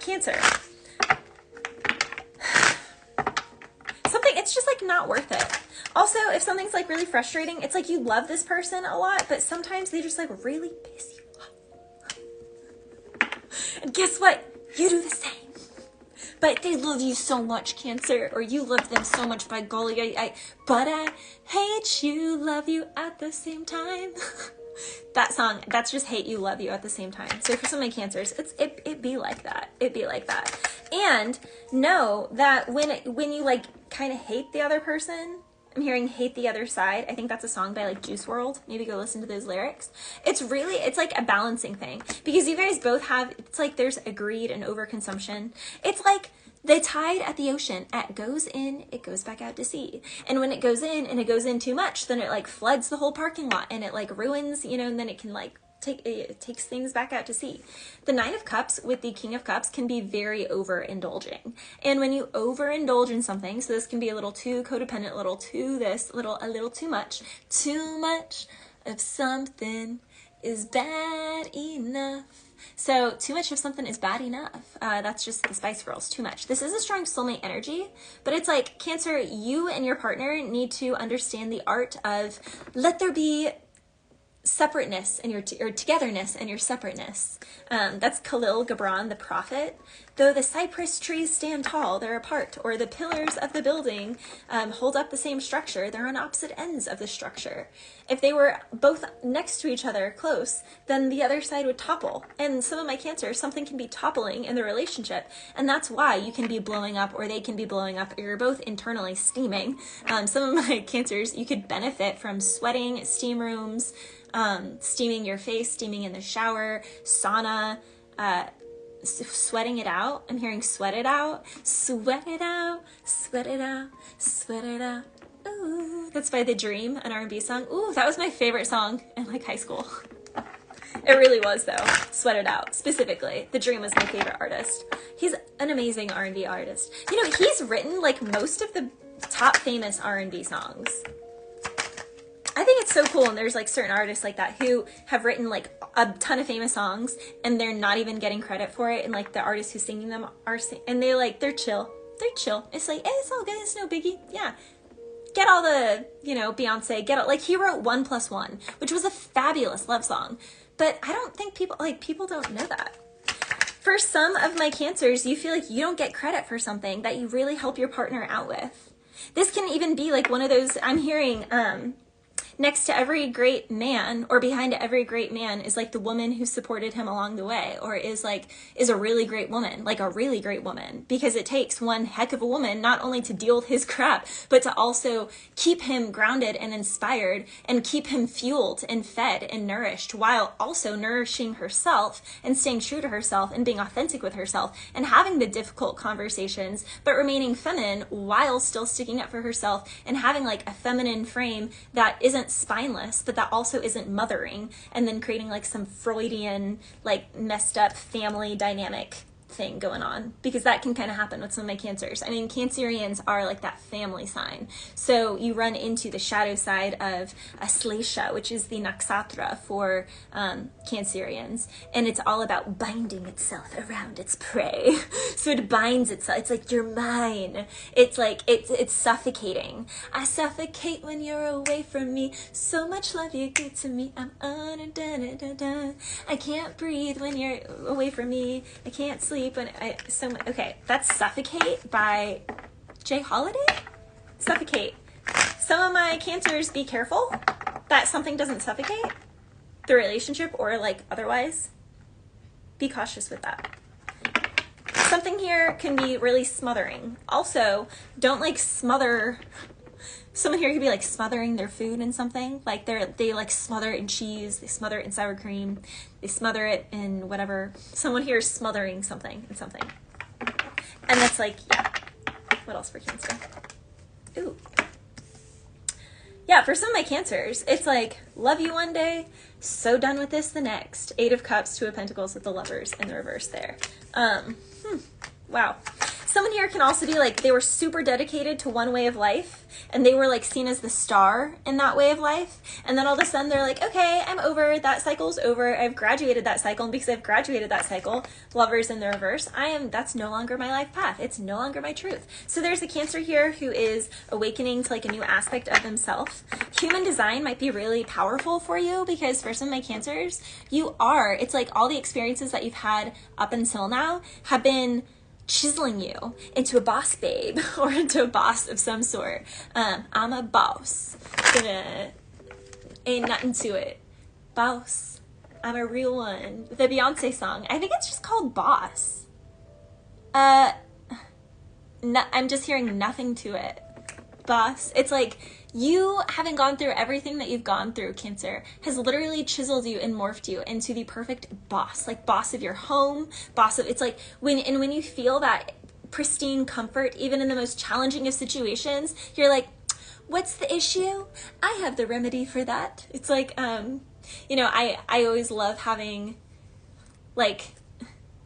Speaker 1: Cancer. It's just like not worth it. Also, if something's like really frustrating, it's like you love this person a lot, but sometimes they just like really piss you off. And guess what? You do the same. But they love you so much, Cancer, or you love them so much, by golly, but I hate you, love you at the same time. That song, that's just hate you, love you at the same time. So for some of my Cancers, it be like that. It be like that. And know that when you like kind of hate the other person, I'm hearing hate the other side. I think that's a song by like Juice WRLD. Maybe go listen to those lyrics. It's like a balancing thing because you guys both have, it's like there's a greed and overconsumption. It's like the tide at the ocean. It goes in, it goes back out to sea. And when it goes in and it goes in too much, then it like floods the whole parking lot and it like ruins, and then it can like it takes things back out to sea. The Nine of Cups with the King of Cups can be very overindulging. And when you overindulge in something, so this can be a little too codependent, a little too this, a little too much of something is bad enough. So too much of something is bad enough. That's just the Spice Girls, too much. This is a strong soulmate energy, but it's like, Cancer, you and your partner need to understand the art of let there be separateness and your togetherness and your separateness. That's Khalil Gibran, the prophet. Though the cypress trees stand tall, they're apart, or the pillars of the building hold up the same structure, they're on opposite ends of the structure. If they were both next to each other, close, then the other side would topple. And some of my Cancers, something can be toppling in the relationship, and that's why you can be blowing up or they can be blowing up, or you're both internally steaming. Some of my Cancers, you could benefit from sweating, steam rooms, steaming your face, steaming in the shower, sauna, sweating it out. I'm hearing sweat it out, sweat it out, sweat it out, sweat it out. Ooh, that's by The Dream, an R&B song. Ooh, that was my favorite song in like high school. It really was though. Sweat It Out, specifically. The Dream was my favorite artist. He's an amazing R&B artist. He's written like most of the top famous R&B songs. I think it's so cool, and there's like certain artists like that who have written like a ton of famous songs and they're not even getting credit for it, and like the artists who singing them are and they're chill. It's like, it's all good, it's no biggie. Yeah. Get all the, Beyonce, like he wrote 1+1, which was a fabulous love song. But I don't think people don't know that. For some of my Cancers, you feel like you don't get credit for something that you really help your partner out with. This can even be like one of those, I'm hearing, next to every great man, or behind every great man, is like the woman who supported him along the way, or is a really great woman, like a really great woman, because it takes one heck of a woman not only to deal with his crap, but to also keep him grounded and inspired and keep him fueled and fed and nourished, while also nourishing herself and staying true to herself and being authentic with herself and having the difficult conversations, but remaining feminine while still sticking up for herself and having like a feminine frame that isn't spineless, but that also isn't mothering, and then creating like some Freudian, like messed up family dynamic thing going on, because that can kind of happen with some of my Cancers. I mean, Cancerians are like that family sign. So you run into the shadow side of Aslesha, which is the nakshatra for Cancerians. And it's all about binding itself around its prey. So it binds itself. It's like, you're mine. It's like, it's suffocating. I suffocate when you're away from me. So much love you give to me. I'm I can't breathe when you're away from me. I can't sleep. Okay, that's Suffocate by Jay Holiday? Suffocate. Some of my Cancers, be careful that something doesn't suffocate the relationship or like otherwise. Be cautious with that. Something here can be really smothering. Also, don't like smother. Someone here could be like smothering their food in something. Like they like smother it in cheese, they smother it in sour cream, they smother it in whatever. Someone here is smothering something in something. And that's like, yeah. What else for Cancer? Ooh. Yeah, for some of my Cancers, it's like, love you one day, so done with this the next. 8 of Cups, 2 of Pentacles with the Lovers in the reverse there. Wow. Someone here can also be like, they were super dedicated to one way of life, and they were like seen as the star in that way of life. And then all of a sudden they're like, okay, I'm over, that cycle's over. I've graduated that cycle. And because I've graduated that cycle, Lovers in the reverse, that's no longer my life path. It's no longer my truth. So there's a Cancer here who is awakening to like a new aspect of themselves. Human design might be really powerful for you, because for some of my Cancers, it's like all the experiences that you've had up until now have been chiseling you into a boss babe, or into a boss of some sort. I'm a boss. Ain't nothing to it. Boss. I'm a real one. The Beyonce song. I think it's just called Boss. I'm just hearing nothing to it. Boss. It's like, you having gone through everything that you've gone through, Cancer, has literally chiseled you and morphed you into the perfect boss. Like boss of your home, it's like when you feel that pristine comfort, even in the most challenging of situations, you're like, what's the issue? I have the remedy for that. It's like, I always love having like,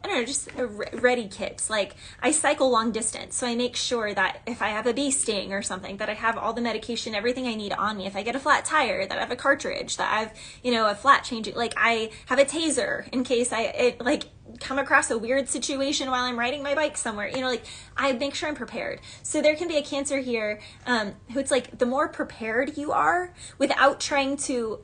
Speaker 1: I don't know, just ready kits. Like I cycle long distance, so I make sure that if I have a bee sting or something, that I have all the medication, everything I need on me. If I get a flat tire, that I have a cartridge, that I have, a flat changing, like I have a taser in case I come across a weird situation while I'm riding my bike somewhere. Like I make sure I'm prepared. So there can be a Cancer here who it's like, the more prepared you are without trying to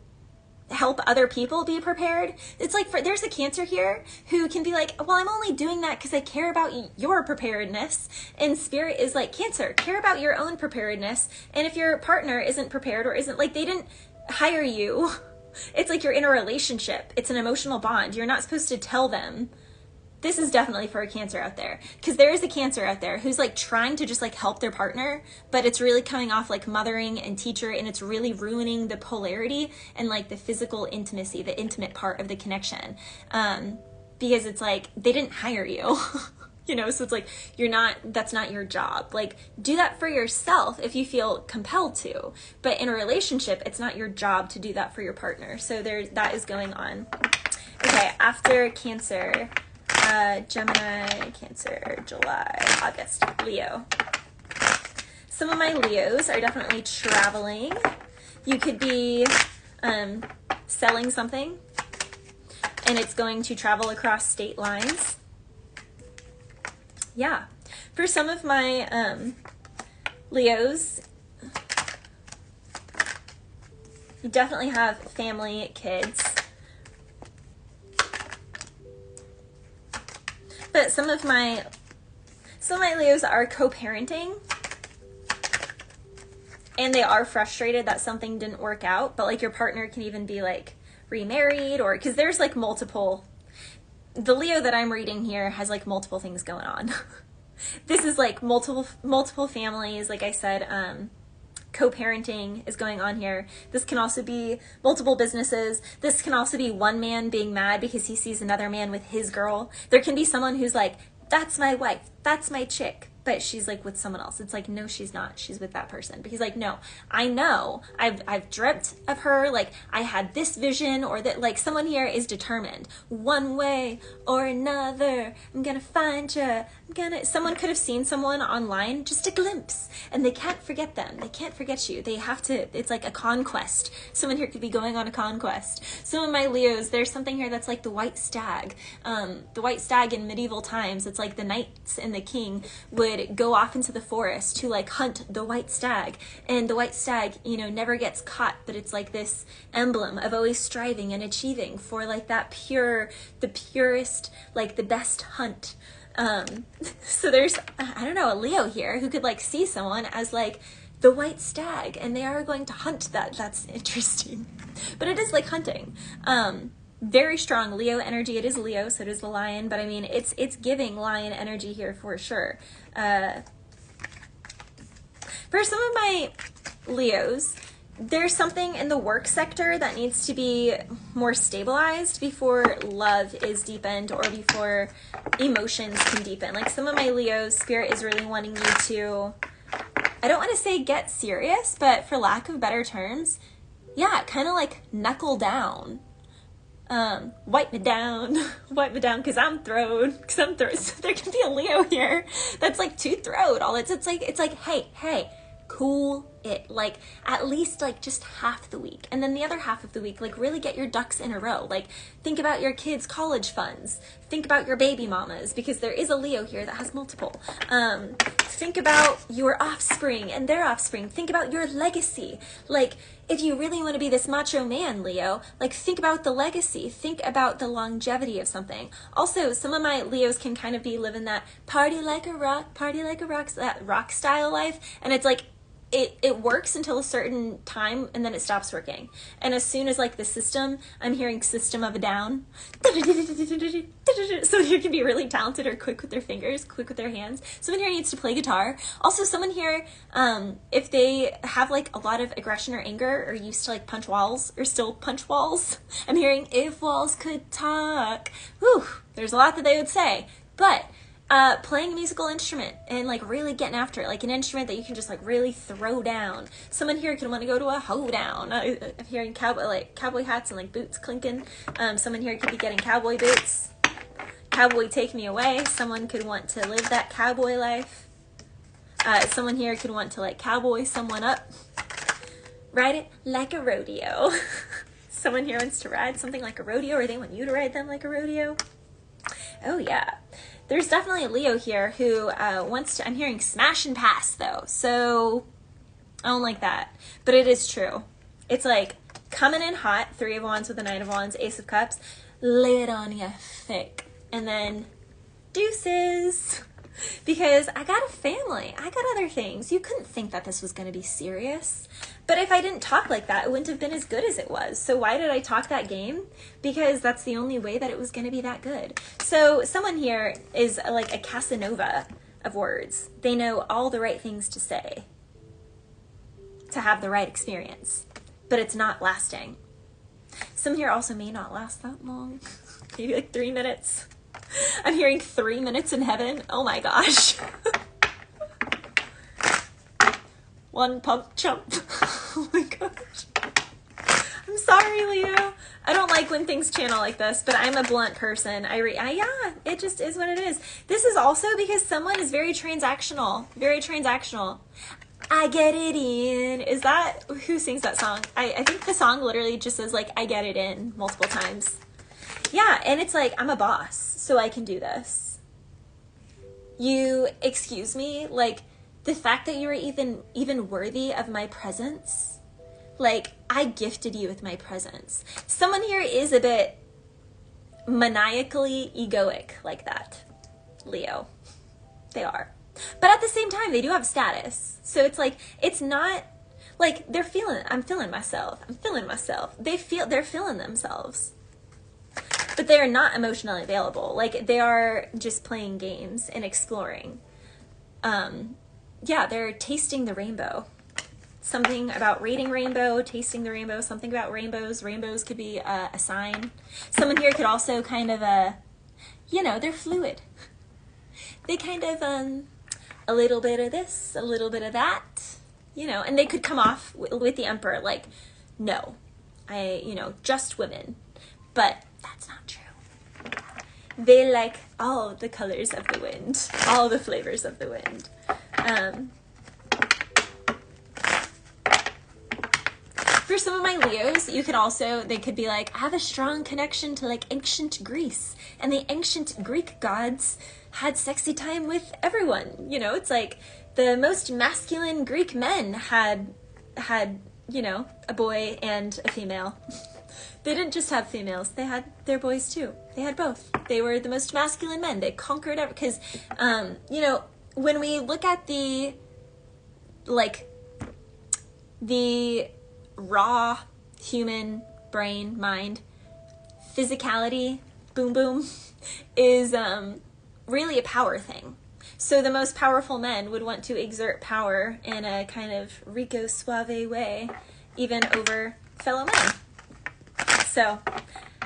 Speaker 1: help other people be prepared. It's like, there's a Cancer here who can be like, well, I'm only doing that because I care about your preparedness. And Spirit is like, Cancer, care about your own preparedness. And if your partner isn't prepared, or isn't, like, they didn't hire you, it's like you're in a relationship. It's an emotional bond. You're not supposed to tell them. This is definitely for a Cancer out there, because there is a Cancer out there who's like trying to just like help their partner, but it's really coming off like mothering and teacher, and it's really ruining the polarity and like the physical intimacy, the intimate part of the connection, because it's like they didn't hire you. So it's like, that's not your job. Like, do that for yourself if you feel compelled to, but in a relationship, it's not your job to do that for your partner. So that is going on. Okay, after Cancer, Gemini, Cancer, July, August, Leo. Some of my Leos are definitely traveling. You could be selling something, and it's going to travel across state lines. Yeah. For some of my Leos, you definitely have family, kids. But some of my Leos are co-parenting. and they are frustrated that something didn't work out, but like your partner can even be like remarried, or because there's like multiple, the Leo that I'm reading here has like multiple things going on. This is like multiple families, like I said, co-parenting is going on here. This can also be multiple businesses. This can also be one man being mad because he sees another man with his girl. There can be someone who's like, that's my wife, that's my chick, but she's like with someone else. It's like, no, she's not. She's with that person. But he's like, no, I know. I've dreamt of her. Like, I had this vision, or that, like, someone here is determined. One way or another, I'm gonna find you. Someone could have seen someone online, just a glimpse, and they can't forget them. They can't forget you. They have to, it's like a conquest. Someone here could be going on a conquest. Some of my Leos, there's something here that's like the white stag. The white stag in medieval times, it's like the knights and the king would go off into the forest to like hunt the white stag, and the white stag, you know, never gets caught, but it's like this emblem of always striving and achieving for like that the purest, like the best hunt. So there's, I don't know, a Leo here who could like see someone as like the white stag, and they are going to hunt that. That's interesting, but it is like hunting. Very strong Leo energy. It is Leo, so it is the lion, but I mean, it's giving lion energy here for sure. For some of my Leos, there's something in the work sector that needs to be more stabilized before love is deepened, or before emotions can deepen. Like some of my Leos, Spirit is really wanting you to, I don't want to say get serious, but for lack of better terms, yeah, kind of like knuckle down. Wipe me down, because I'm throwed. So there can be a Leo here that's like too throwed. All it's like, hey, cool it. Like at least like just half the week, and then the other half of the week, like really get your ducks in a row. Like think about your kids' college funds. Think about your baby mamas, because there is a Leo here that has multiple. Think about your offspring and their offspring. Think about your legacy. Like, if you really want to be this macho man, Leo, like think about the legacy. Think about the longevity of something. Also, some of my Leos can kind of be living that party like a rock, that rock style life. And it's like, it works until a certain time, and then it stops working. And as soon as like the system, I'm hearing system of a down. Someone here can be really talented or quick with their fingers, quick with their hands. Someone here needs to play guitar. Also, someone here, if they have like a lot of aggression or anger, or used to like punch walls, or still punch walls, I'm hearing if walls could talk. Whew, there's a lot that they would say. But playing a musical instrument and like really getting after it, like an instrument that you can just like really throw down. Someone here can want to go to a hoedown. I'm hearing cowboy hats and like boots clinking. Someone here could be getting cowboy boots. Cowboy take me away. Someone could want to live that cowboy life. Someone here could want to like cowboy someone up. Ride it like a rodeo. Someone here wants to ride something like a rodeo, or they want you to ride them like a rodeo. Oh yeah. There's definitely a Leo here who wants to, I'm hearing smash and pass though, so I don't like that, but it is true. It's like coming in hot, 3 of Wands with a 9 of Wands, Ace of Cups, lay it on you thick, and then deuces, because I got a family, I got other things. You couldn't think that this was going to be serious, but if I didn't talk like that, it wouldn't have been as good as it was. So why did I talk that game? Because that's the only way that it was going to be that good. So someone here is like a Casanova of words. They know all the right things to say to have the right experience, but it's not lasting. Some here also may not last that long, maybe like 3 minutes. I'm hearing 3 minutes in heaven. Oh my gosh. One pump chump. Oh my gosh. I'm sorry, Leo. I don't like when things channel like this, but I'm a blunt person. Yeah, it just is what it is. This is also because someone is very transactional. Very transactional. I get it in. Is that, who sings that song? I think the song literally just says like, I get it in multiple times. Yeah, and it's like, I'm a boss, so I can do this. You excuse me, like, the fact that you were even worthy of my presence, like, I gifted you with my presence. Someone here is a bit maniacally egoic like that, Leo. They are. But at the same time, they do have status. So it's like, it's not, Like, I'm feeling myself. I'm feeling myself. They're feeling themselves. But they are not emotionally available. Like, they are just playing games and exploring. Yeah, they're tasting the rainbow. Something about reading rainbow, tasting the rainbow, something about rainbows. Rainbows could be a sign. Someone here could also kind of, you know, they're fluid. They kind of, a little bit of this, a little bit of that, you know, and they could come off with the Emperor like, no, you know, just women. But that's not true. They like all the colors of the wind, all the flavors of the wind. For some of my Leos, you could also, they could be like, I have a strong connection to like ancient Greece, and the ancient Greek gods had sexy time with everyone. You know, it's like the most masculine Greek men had, you know, a boy and a female. They didn't just have females, they had their boys too. They had both. They were the most masculine men. They conquered because, you know, when we look at the, like, the raw human brain, mind, physicality, boom boom, is really a power thing. So the most powerful men would want to exert power in a kind of rico suave way, even over fellow men. So,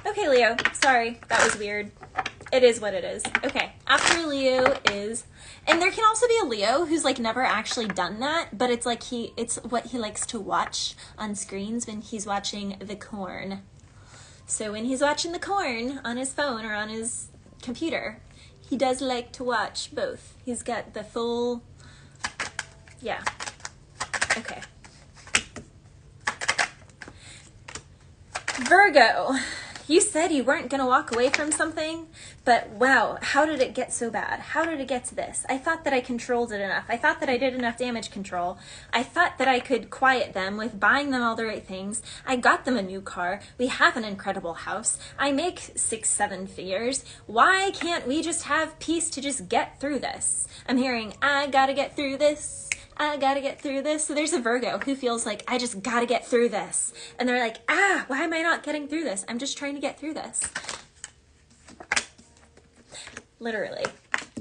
Speaker 1: okay, Leo, sorry, that was weird. It is what it is. Okay, after Leo is, and there can also be a Leo who's like never actually done that, but it's like it's what he likes to watch on screens when he's watching the corn. So when he's watching the corn on his phone or on his computer, he does like to watch both. He's got the full, yeah, okay. Virgo, you said you weren't going to walk away from something, but wow, how did it get so bad? How did it get to this? I thought that I controlled it enough. I thought that I did enough damage control. I thought that I could quiet them with buying them all the right things. I got them a new car. We have an incredible house. I make 6-7 figures. Why can't we just have peace to just get through this? I'm hearing, I gotta get through this. I gotta get through this. So there's a Virgo who feels like, I just gotta get through this. And they're like, why am I not getting through this? I'm just trying to get through this. Literally.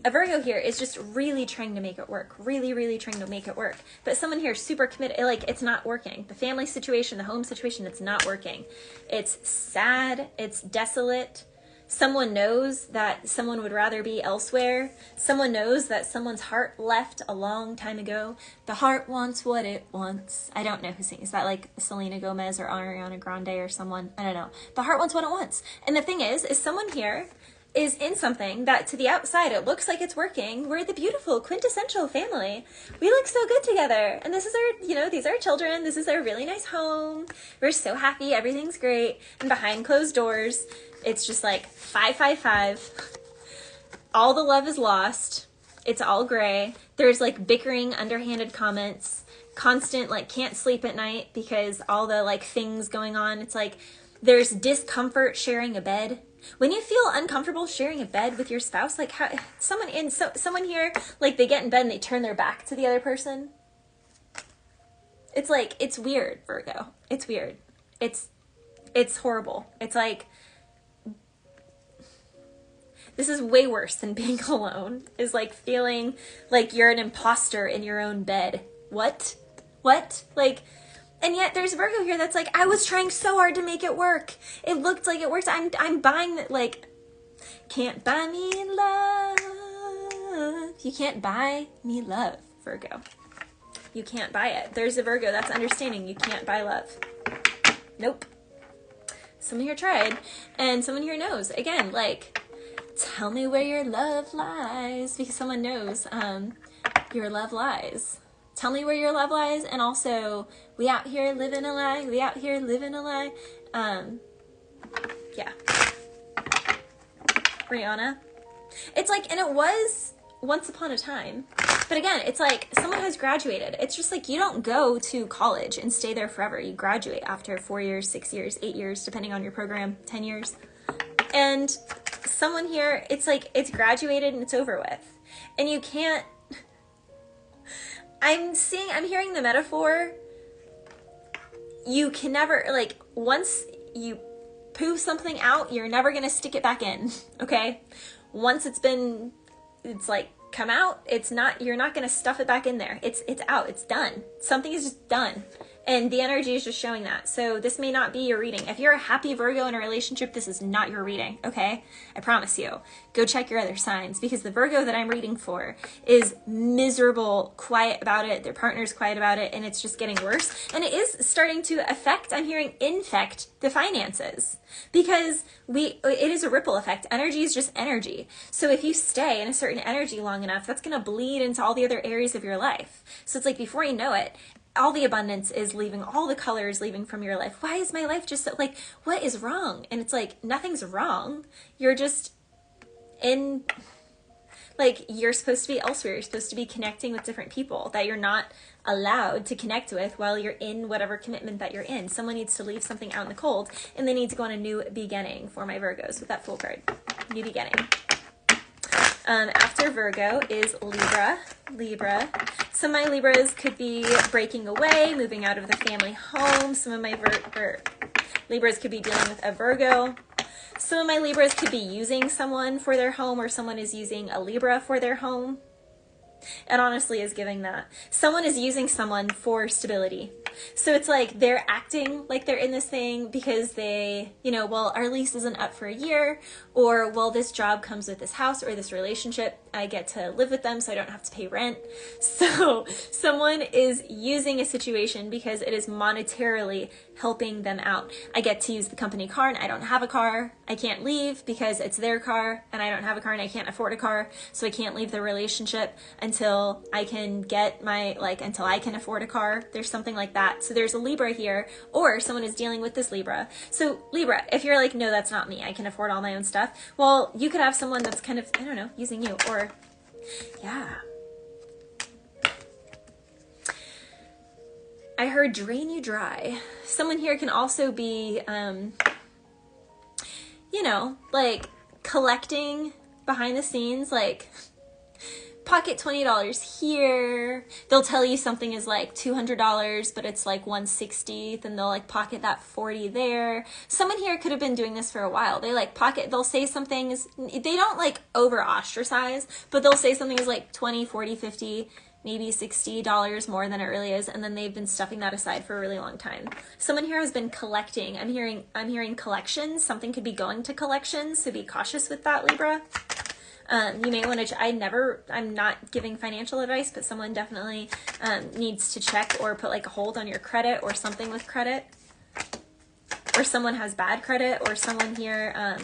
Speaker 1: A Virgo here is just really trying to make it work. Really, really trying to make it work. But someone here is super committed. Like, it's not working. The family situation, the home situation, it's not working. It's sad. It's desolate. Someone knows that someone would rather be elsewhere. Someone knows that someone's heart left a long time ago. The heart wants what it wants. I don't know who sings. Is that like Selena Gomez or Ariana Grande or someone? I don't know. The heart wants what it wants. And the thing is someone here is in something that to the outside, it looks like it's working. We're the beautiful, quintessential family. We look so good together. And this is our, you know, these are our children. This is our really nice home. We're so happy. Everything's great. And behind closed doors, it's just like 555. All the love is lost. It's all gray. There's like bickering, underhanded comments, constant like can't sleep at night because all the like things going on. It's like there's discomfort sharing a bed. When you feel uncomfortable sharing a bed with your spouse, like how someone here, like they get in bed and they turn their back to the other person. It's like, it's weird, Virgo. It's weird. It's horrible. It's like, this is way worse than being alone, is like feeling like you're an imposter in your own bed. What? Like, and yet there's Virgo here that's like, I was trying so hard to make it work. It looked like it worked. I'm buying that, like, can't buy me love. You can't buy me love, Virgo. You can't buy it. There's a Virgo that's understanding you can't buy love. Nope. Someone here tried, and someone here knows. Again, like, tell me where your love lies, because someone knows your love lies. Tell me where your love lies, and also, we out here living a lie, we out here living a lie. Yeah. Rihanna. It's like, and it was once upon a time, but again, it's like someone has graduated. It's just like, you don't go to college and stay there forever. You graduate after 4 years, 6 years, 8 years, depending on your program, 10 years. And someone here, it's like, it's graduated and it's over with. And you can't, I'm hearing the metaphor you can never, like, once you poo something out, you're never going to stick it back in, okay? Once it's like come out, you're not going to stuff it back in there. It's out, it's done. Something is just done. And the energy is just showing that. So this may not be your reading. If you're a happy Virgo in a relationship, this is not your reading, okay? I promise you. Go check your other signs, because the Virgo that I'm reading for is miserable, quiet about it. Their partner's quiet about it, and it's just getting worse. And it is starting to affect, I'm hearing, infect the finances, because it is a ripple effect. Energy is just energy. So if you stay in a certain energy long enough, that's going to bleed into all the other areas of your life. So it's like, before you know it, all the abundance is leaving, all the color is leaving from your life. Why is my life just so, like, what is wrong? And it's like, nothing's wrong. You're just in, like, you're supposed to be elsewhere. You're supposed to be connecting with different people that you're not allowed to connect with while you're in whatever commitment that you're in. Someone needs to leave something out in the cold, and they need to go on a new beginning for my Virgos with that Fool card. New beginning. After Virgo is Libra. Some of my Libras could be breaking away, moving out of the family home. Some of my Libras could be dealing with a Virgo. Some of my Libras could be using someone for their home, or someone is using a Libra for their home. It honestly is giving that. Someone is using someone for stability. So it's like they're acting like they're in this thing because they, well, our lease isn't up for a year, or, well, this job comes with this house or this relationship. I get to live with them so I don't have to pay rent. So someone is using a situation because it is monetarily helping them out. I get to use the company car and I don't have a car. I can't leave because it's their car and I don't have a car and I can't afford a car. So I can't leave the relationship until I can get until I can afford a car. There's something like that. So there's a Libra here, or someone is dealing with this Libra. So Libra, if you're like, no, that's not me, I can afford all my own stuff. Well, you could have someone that's kind of, I don't know, using you, or yeah. I heard drain you dry. Someone here can also be, like collecting behind the scenes, like pocket $20 here. They'll tell you something is like $200, but it's like $160, and they'll like pocket that $40 there. Someone here could have been doing this for a while. They like they'll say something is, they don't like over ostracize, but they'll say something is like $20, $40, $50, maybe $60 more than it really is, and then they've been stuffing that aside for a really long time. Someone here has been collecting. I'm hearing collections. Something could be going to collections, so be cautious with that, Libra. You may want to, I'm not giving financial advice, but someone definitely needs to check or put like a hold on your credit or something with credit. Or someone has bad credit, or someone here,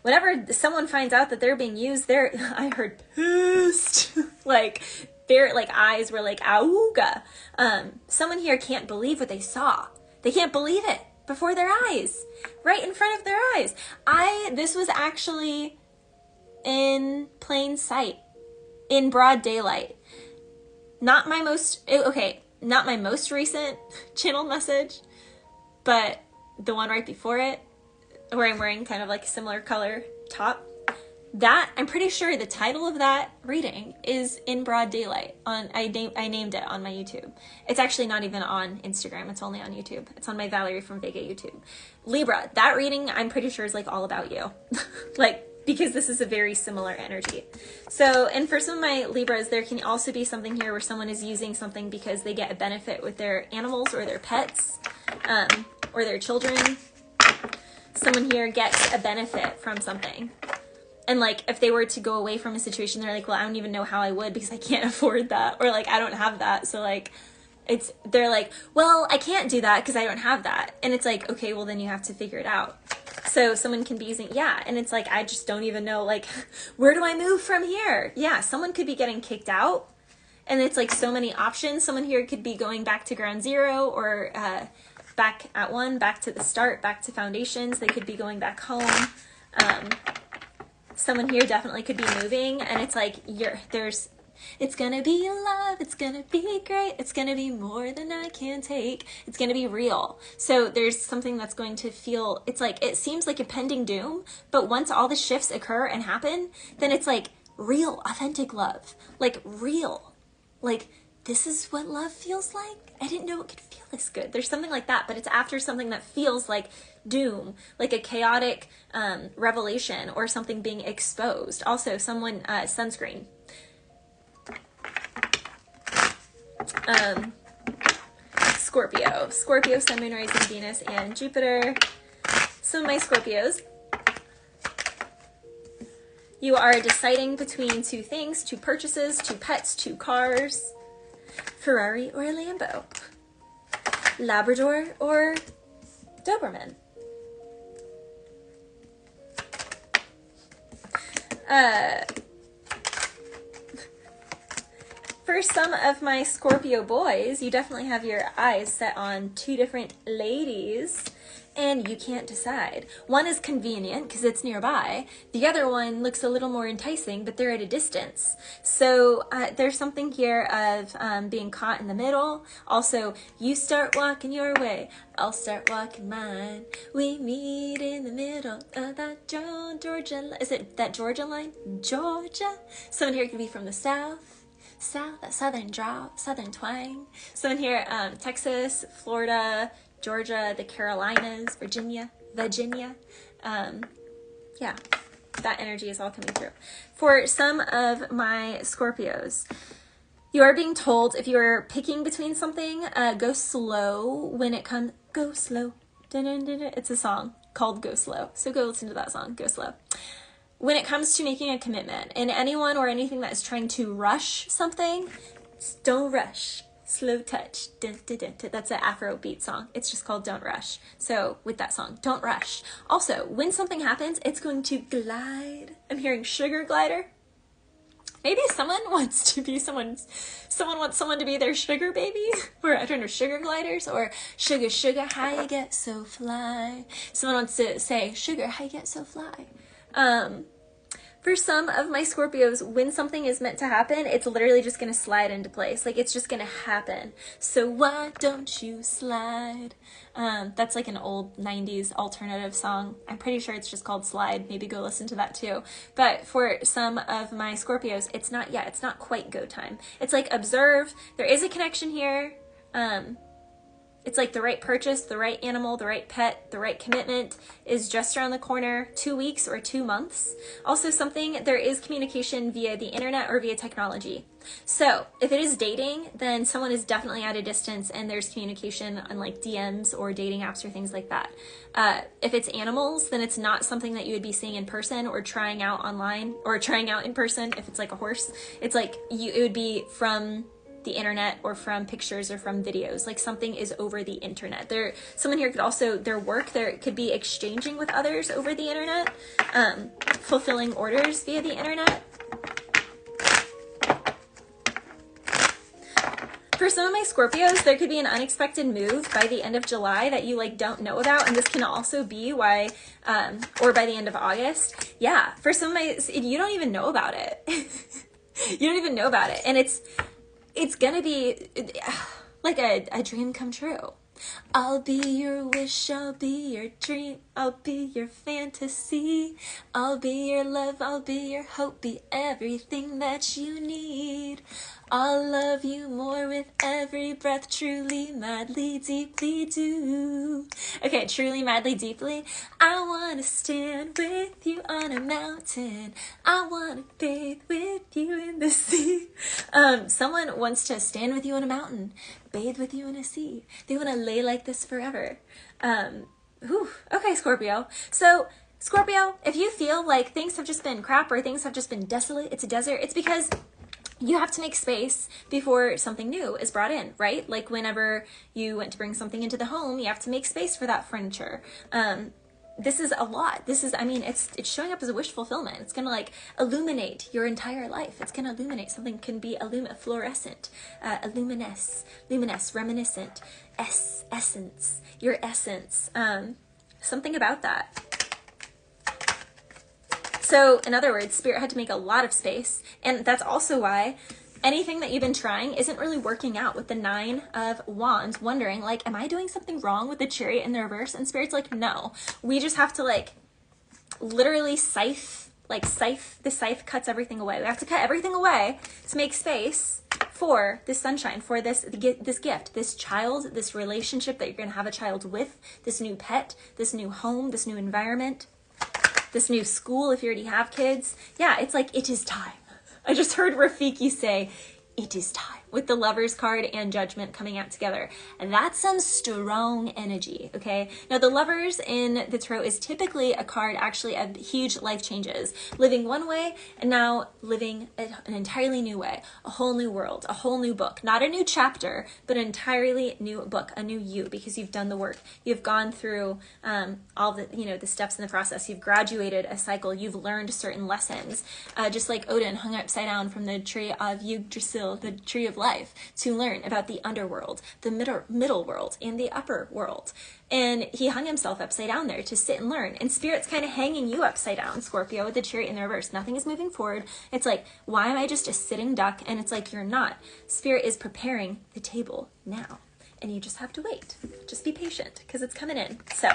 Speaker 1: whenever someone finds out that they're being used, I heard pissed. Like, their like eyes were like, auga. Someone here can't believe what they saw. They can't believe it. Before their eyes, right in front of their eyes. This was actually in plain sight, in broad daylight. Not my most recent channel message, but the one right before it, where I'm wearing kind of like a similar color top. That, I'm pretty sure the title of that reading is In Broad Daylight. I named it on my YouTube. It's actually not even on Instagram. It's only on YouTube. It's on my Valerie from Vega YouTube. Libra, that reading I'm pretty sure is like all about you. Because this is a very similar energy. So, and for some of my Libras, there can also be something here where someone is using something because they get a benefit with their animals or their pets, or their children. Someone here gets a benefit from something. And like, if they were to go away from a situation, they're like, well, I don't even know how I would because I can't afford that. Or like, I don't have that. So like, they're like, well, I can't do that because I don't have that. And it's like, okay, well then you have to figure it out. So someone can be using, and it's like, I just don't even know, like, where do I move from here? Yeah, someone could be getting kicked out. And it's like so many options. Someone here could be going back to ground zero, or back at one, back to the start, back to foundations. They could be going back home. Someone here definitely could be moving, and it's like, it's gonna be love, it's gonna be great, it's gonna be more than I can take, it's gonna be real. So there's something that's going to feel, it's like, it seems like a pending doom, but once all the shifts occur and happen, then it's like real, authentic love, like real, like this is what love feels like? I didn't know it could feel this good. There's something like that, but it's after something that feels like doom, like a chaotic revelation or something being exposed. Also, someone, sunscreen. Scorpio, Sun, Moon, Rising, Venus, and Jupiter. So my Scorpios, you are deciding between two things, two purchases, two pets, two cars, Ferrari or a Lambo, Labrador or Doberman. For some of my Scorpio boys, you definitely have your eyes set on two different ladies, and you can't decide. One is convenient because it's nearby. The other one looks a little more enticing, but they're at a distance. So there's something here of being caught in the middle. Also, you start walking your way, I'll start walking mine. We meet in the middle of that Georgia. Is it that Georgia line? Georgia? Someone here could be from the south, that southern draw, southern twang. Someone here, Texas, Florida, Georgia, the Carolinas, Virginia. Yeah, that energy is all coming through. For some of my Scorpios, you are being told if you're picking between something, go slow when it comes. Go slow. It's a song called Go Slow. So go listen to that song, Go Slow. When it comes to making a commitment, and anyone or anything that is trying to rush something, don't rush. Slow touch. Dun, dun, dun, dun. That's an Afrobeat song. It's just called Don't Rush. So with that song, don't rush. Also, when something happens, it's going to glide. I'm hearing sugar glider. Maybe someone wants to be someone wants someone to be their sugar baby, or I don't know, sugar gliders, or sugar, sugar, how you get so fly. Someone wants to say, sugar, how you get so fly. For some of my Scorpios, when something is meant to happen, it's literally just going to slide into place. Like, it's just going to happen. So why don't you slide? That's like an old 90s alternative song. I'm pretty sure it's just called Slide. Maybe go listen to that too. But for some of my Scorpios, it's not yet. It's not quite go time. It's like observe. There is a connection here. It's like the right purchase, the right animal, the right pet, the right commitment is just around the corner, 2 weeks or 2 months. Also there is communication via the internet or via technology. So if it is dating, then someone is definitely at a distance and there's communication on like DMs or dating apps or things like that. If it's animals, then it's not something that you would be seeing in person or trying out online or trying out in person. If it's like a horse, it's like it would be from the internet or from pictures or from videos. Like something is over the internet. Someone here could also, their work, there could be exchanging with others over the internet, fulfilling orders via the internet. For some of my Scorpios, there could be an unexpected move by the end of July that you like don't know about, and this can also be why, or by the end of August. Yeah, for some of my, you don't even know about it. You don't even know about it, and it's gonna be like a dream come true. I'll be your wish, I'll be your dream, I'll be your fantasy, I'll be your love, I'll be your hope, be everything that you need. I'll love you more with every breath, truly, madly, deeply do. Okay, truly, madly, deeply. I want to stand with you on a mountain. I want to bathe with you in the sea. Someone wants to stand with you on a mountain, bathe with you in a sea. They want to lay like this forever. Okay, Scorpio. So, Scorpio, if you feel like things have just been crap or things have just been desolate, it's a desert, it's because you have to make space before something new is brought in, right? Like whenever you went to bring something into the home, you have to make space for that furniture. This is a lot. It's showing up as a wish fulfillment. It's going to like illuminate your entire life. It's going to illuminate. Something can be fluorescent, luminous, reminiscent, essence, your essence. Something about that. So in other words, Spirit had to make a lot of space, and that's also why anything that you've been trying isn't really working out with the 9 of Wands, wondering like, am I doing something wrong with the Chariot in the reverse? And Spirit's like, no, we just have to like literally scythe, the scythe cuts everything away. We have to cut everything away to make space for this sunshine, for this gift, this child, this relationship that you're going to have a child with, this new pet, this new home, this new environment, this new school if you already have kids. Yeah, it's like, it is time. I just heard Rafiki say, it is time, with the Lovers card and Judgment coming out together. And that's some strong energy, okay? Now, the Lovers in the Tarot is typically a card actually of huge life changes. Living one way and now living an entirely new way. A whole new world, a whole new book. Not a new chapter, but an entirely new book, a new you, because you've done the work. You've gone through all the, the steps in the process. You've graduated a cycle. You've learned certain lessons. Just like Odin hung upside down from the tree of Yggdrasil, the tree of life, to learn about the underworld, the middle world, and the upper world. And he hung himself upside down there to sit and learn. And Spirit's kind of hanging you upside down, Scorpio, with the Chariot in the reverse. Nothing is moving forward. It's like, why am I just a sitting duck? And it's like, you're not. Spirit is preparing the table now. And you just have to wait. Just be patient, because it's coming in. So,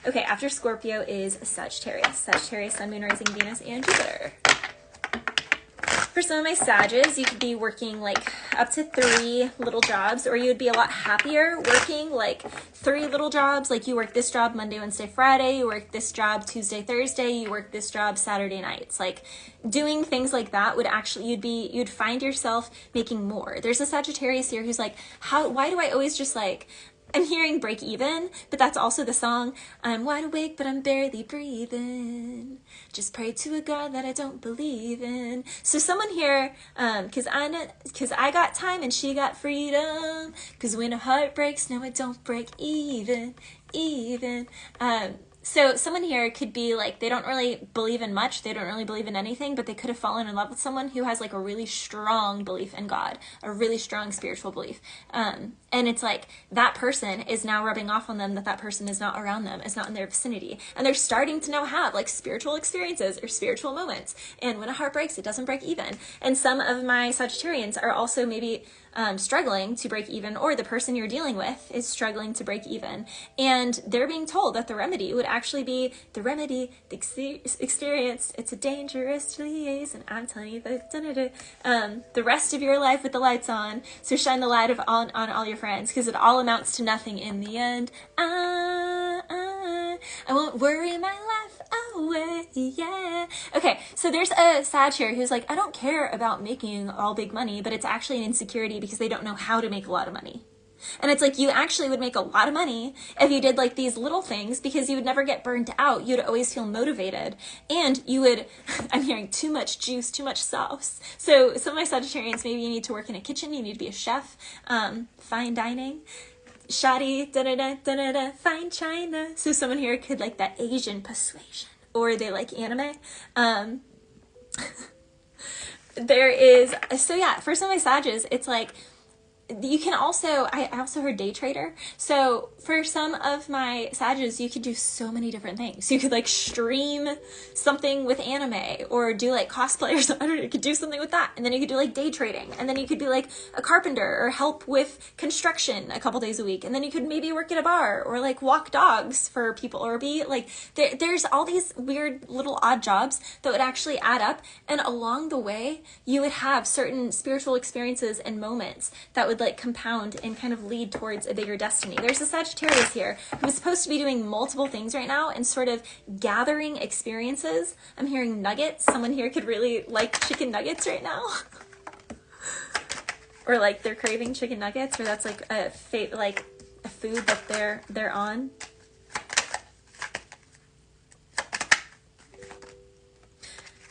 Speaker 1: okay, after Scorpio is Sagittarius. Sagittarius, Sun, Moon, Rising, Venus, and Jupiter. For some of my Sages, you could be working like up to 3 little jobs, or you would be a lot happier working like 3 little jobs. Like you work this job Monday, Wednesday, Friday, you work this job Tuesday, Thursday, you work this job Saturday nights. Like doing things like that would actually, you'd find yourself making more. There's a Sagittarius here who's like, why do I always just like, I'm hearing break even, but that's also the song, I'm wide awake, but I'm barely breathing. Just pray to a God that I don't believe in. So someone here, cause I got time and she got freedom. Cause when a heart breaks, no, it don't break even. So someone here could be like, they don't really believe in much. They don't really believe in anything, but they could have fallen in love with someone who has like a really strong belief in God, a really strong spiritual belief. And it's like that person is now rubbing off on them that person is not around them, is not in their vicinity. And they're starting to now have like spiritual experiences or spiritual moments. And when a heart breaks, it doesn't break even. And some of my Sagittarians are also maybe struggling to break even, or the person you're dealing with is struggling to break even. And they're being told that the remedy would actually be the experience. It's a dangerous liaison. I'm telling you the rest of your life with the lights on. So shine the light on all your friends, because it all amounts to nothing in the end. I won't worry my life away, yeah. Okay, so there's a Sag here who's like, I don't care about making all big money, but it's actually an insecurity because they don't know how to make a lot of money. And it's like, you actually would make a lot of money if you did like these little things, because you would never get burnt out. You'd always feel motivated, and you would, I'm hearing too much juice, too much sauce. So some of my Sagittarians, maybe you need to work in a kitchen, you need to be a chef, fine dining, shoddy, fine china. So someone here could like that Asian persuasion, or they like anime. There is, so yeah, for some of my Sages, it's like, you can also, I also heard day trader. So for some of my Sages, you could do so many different things. You could like stream something with anime, or do like cosplay or something. I don't know, you could do something with that. And then you could do like day trading. And then you could be like a carpenter, or help with construction a couple days a week. And then you could maybe work at a bar, or like walk dogs for people, or be like, there's all these weird little odd jobs that would actually add up. And along the way, you would have certain spiritual experiences and moments that would like compound and kind of lead towards a bigger destiny. There's a Sagittarius here who's supposed to be doing multiple things right now and sort of gathering experiences. I'm hearing nuggets. Someone here could really like chicken nuggets right now. Or like they're craving chicken nuggets, or that's like a food that they're on.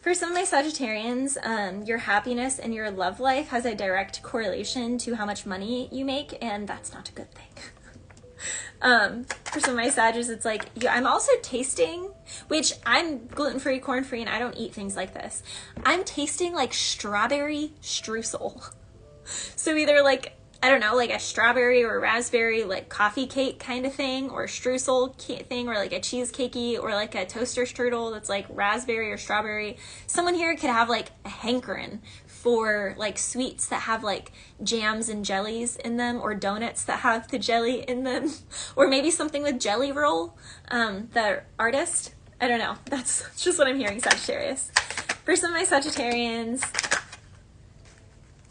Speaker 1: For some of my Sagittarians, your happiness and your love life has a direct correlation to how much money you make, and that's not a good thing. For some of my Sagittarius, it's like, I'm also tasting, which I'm gluten-free, corn-free, and I don't eat things like this. I'm tasting like strawberry streusel. So either like, I don't know, like a strawberry or raspberry, like coffee cake kind of thing, or a streusel thing, or like a cheesecakey, or like a toaster strudel that's like raspberry or strawberry. Someone here could have like a hankering for like sweets that have like jams and jellies in them, or donuts that have the jelly in them, or maybe something with jelly roll, the artist. I don't know. That's just what I'm hearing, Sagittarius. For some of my Sagittarians,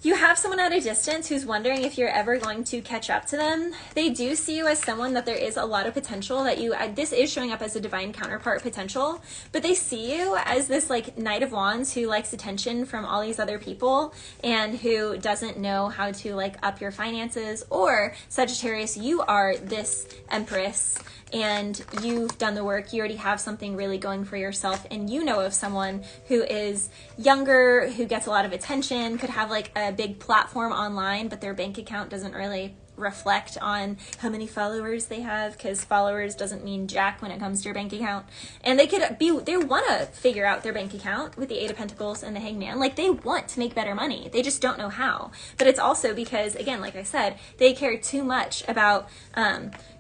Speaker 1: you have someone at a distance who's wondering if you're ever going to catch up to them. They do see you as someone that there is a lot of potential that you, this is showing up as a divine counterpart potential, but they see you as this like Knight of Wands who likes attention from all these other people and who doesn't know how to like up your finances. Or Sagittarius, you are this Empress and you've done the work, you already have something really going for yourself, and you know of someone who is younger, who gets a lot of attention, could have like a big platform online, but their bank account doesn't really reflect on how many followers they have, because followers doesn't mean jack when it comes to your bank account. And they want to figure out their bank account with the Eight of Pentacles and the Hangman. Like, they want to make better money. They just don't know how. But it's also because, again, like I said, they care too much about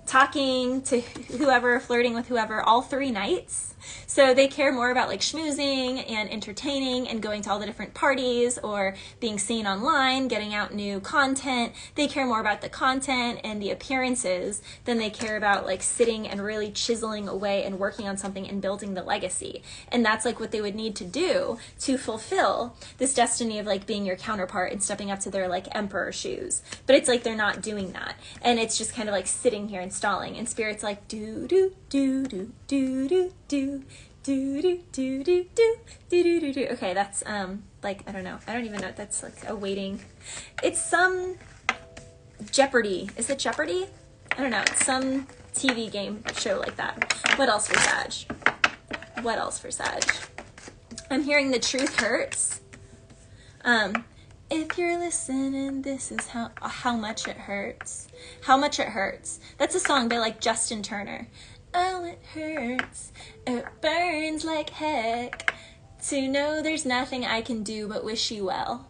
Speaker 1: talking to whoever, flirting with whoever, all 3 nights. So they care more about like schmoozing and entertaining and going to all the different parties or being seen online, getting out new content. They care more about the content and the appearances than they care about like sitting and really chiseling away and working on something and building the legacy. And that's like what they would need to do to fulfill this destiny of like being your counterpart and stepping up to their like emperor shoes. But it's like they're not doing that. And it's just kind of like sitting here and stalling. And Spirit's like, do, do, do, do, do, do, do. Do do do do do do do do do. Okay, that's like I don't know. I don't even know. That's like a waiting. It's some Jeopardy. Is it Jeopardy? I don't know. It's some TV game show like that. What else for Sag? What else for Sag? I'm hearing the truth hurts. If you're listening, this is how much it hurts. How much it hurts. That's a song by like Justin Turner. Oh, it hurts, it burns like heck, to know there's nothing I can do but wish you well.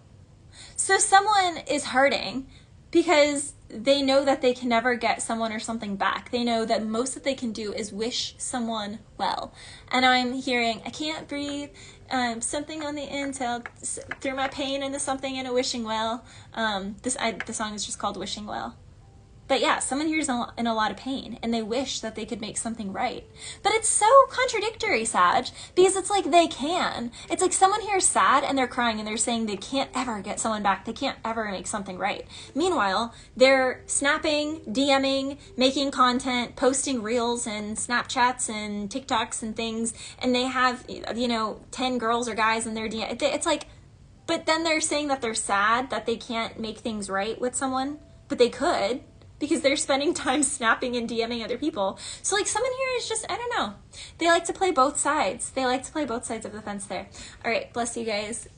Speaker 1: So someone is hurting because they know that they can never get someone or something back. They know that most that they can do is wish someone well. And I'm hearing, I can't breathe, something on the intel, through my pain and the something and a wishing well. The song is just called Wishing Well. But yeah, someone here's in a lot of pain and they wish that they could make something right. But it's so contradictory, Sag, because it's like they can. It's like someone here is sad and they're crying and they're saying they can't ever get someone back. They can't ever make something right. Meanwhile, they're snapping, DMing, making content, posting reels and Snapchats and TikToks and things. And they have, 10 girls or guys in their DM. It's like, but then they're saying that they're sad that they can't make things right with someone, but they could, because they're spending time snapping and DMing other people. So like someone here is just, I don't know. They like to play both sides. They like to play both sides of the fence there. All right, bless you guys.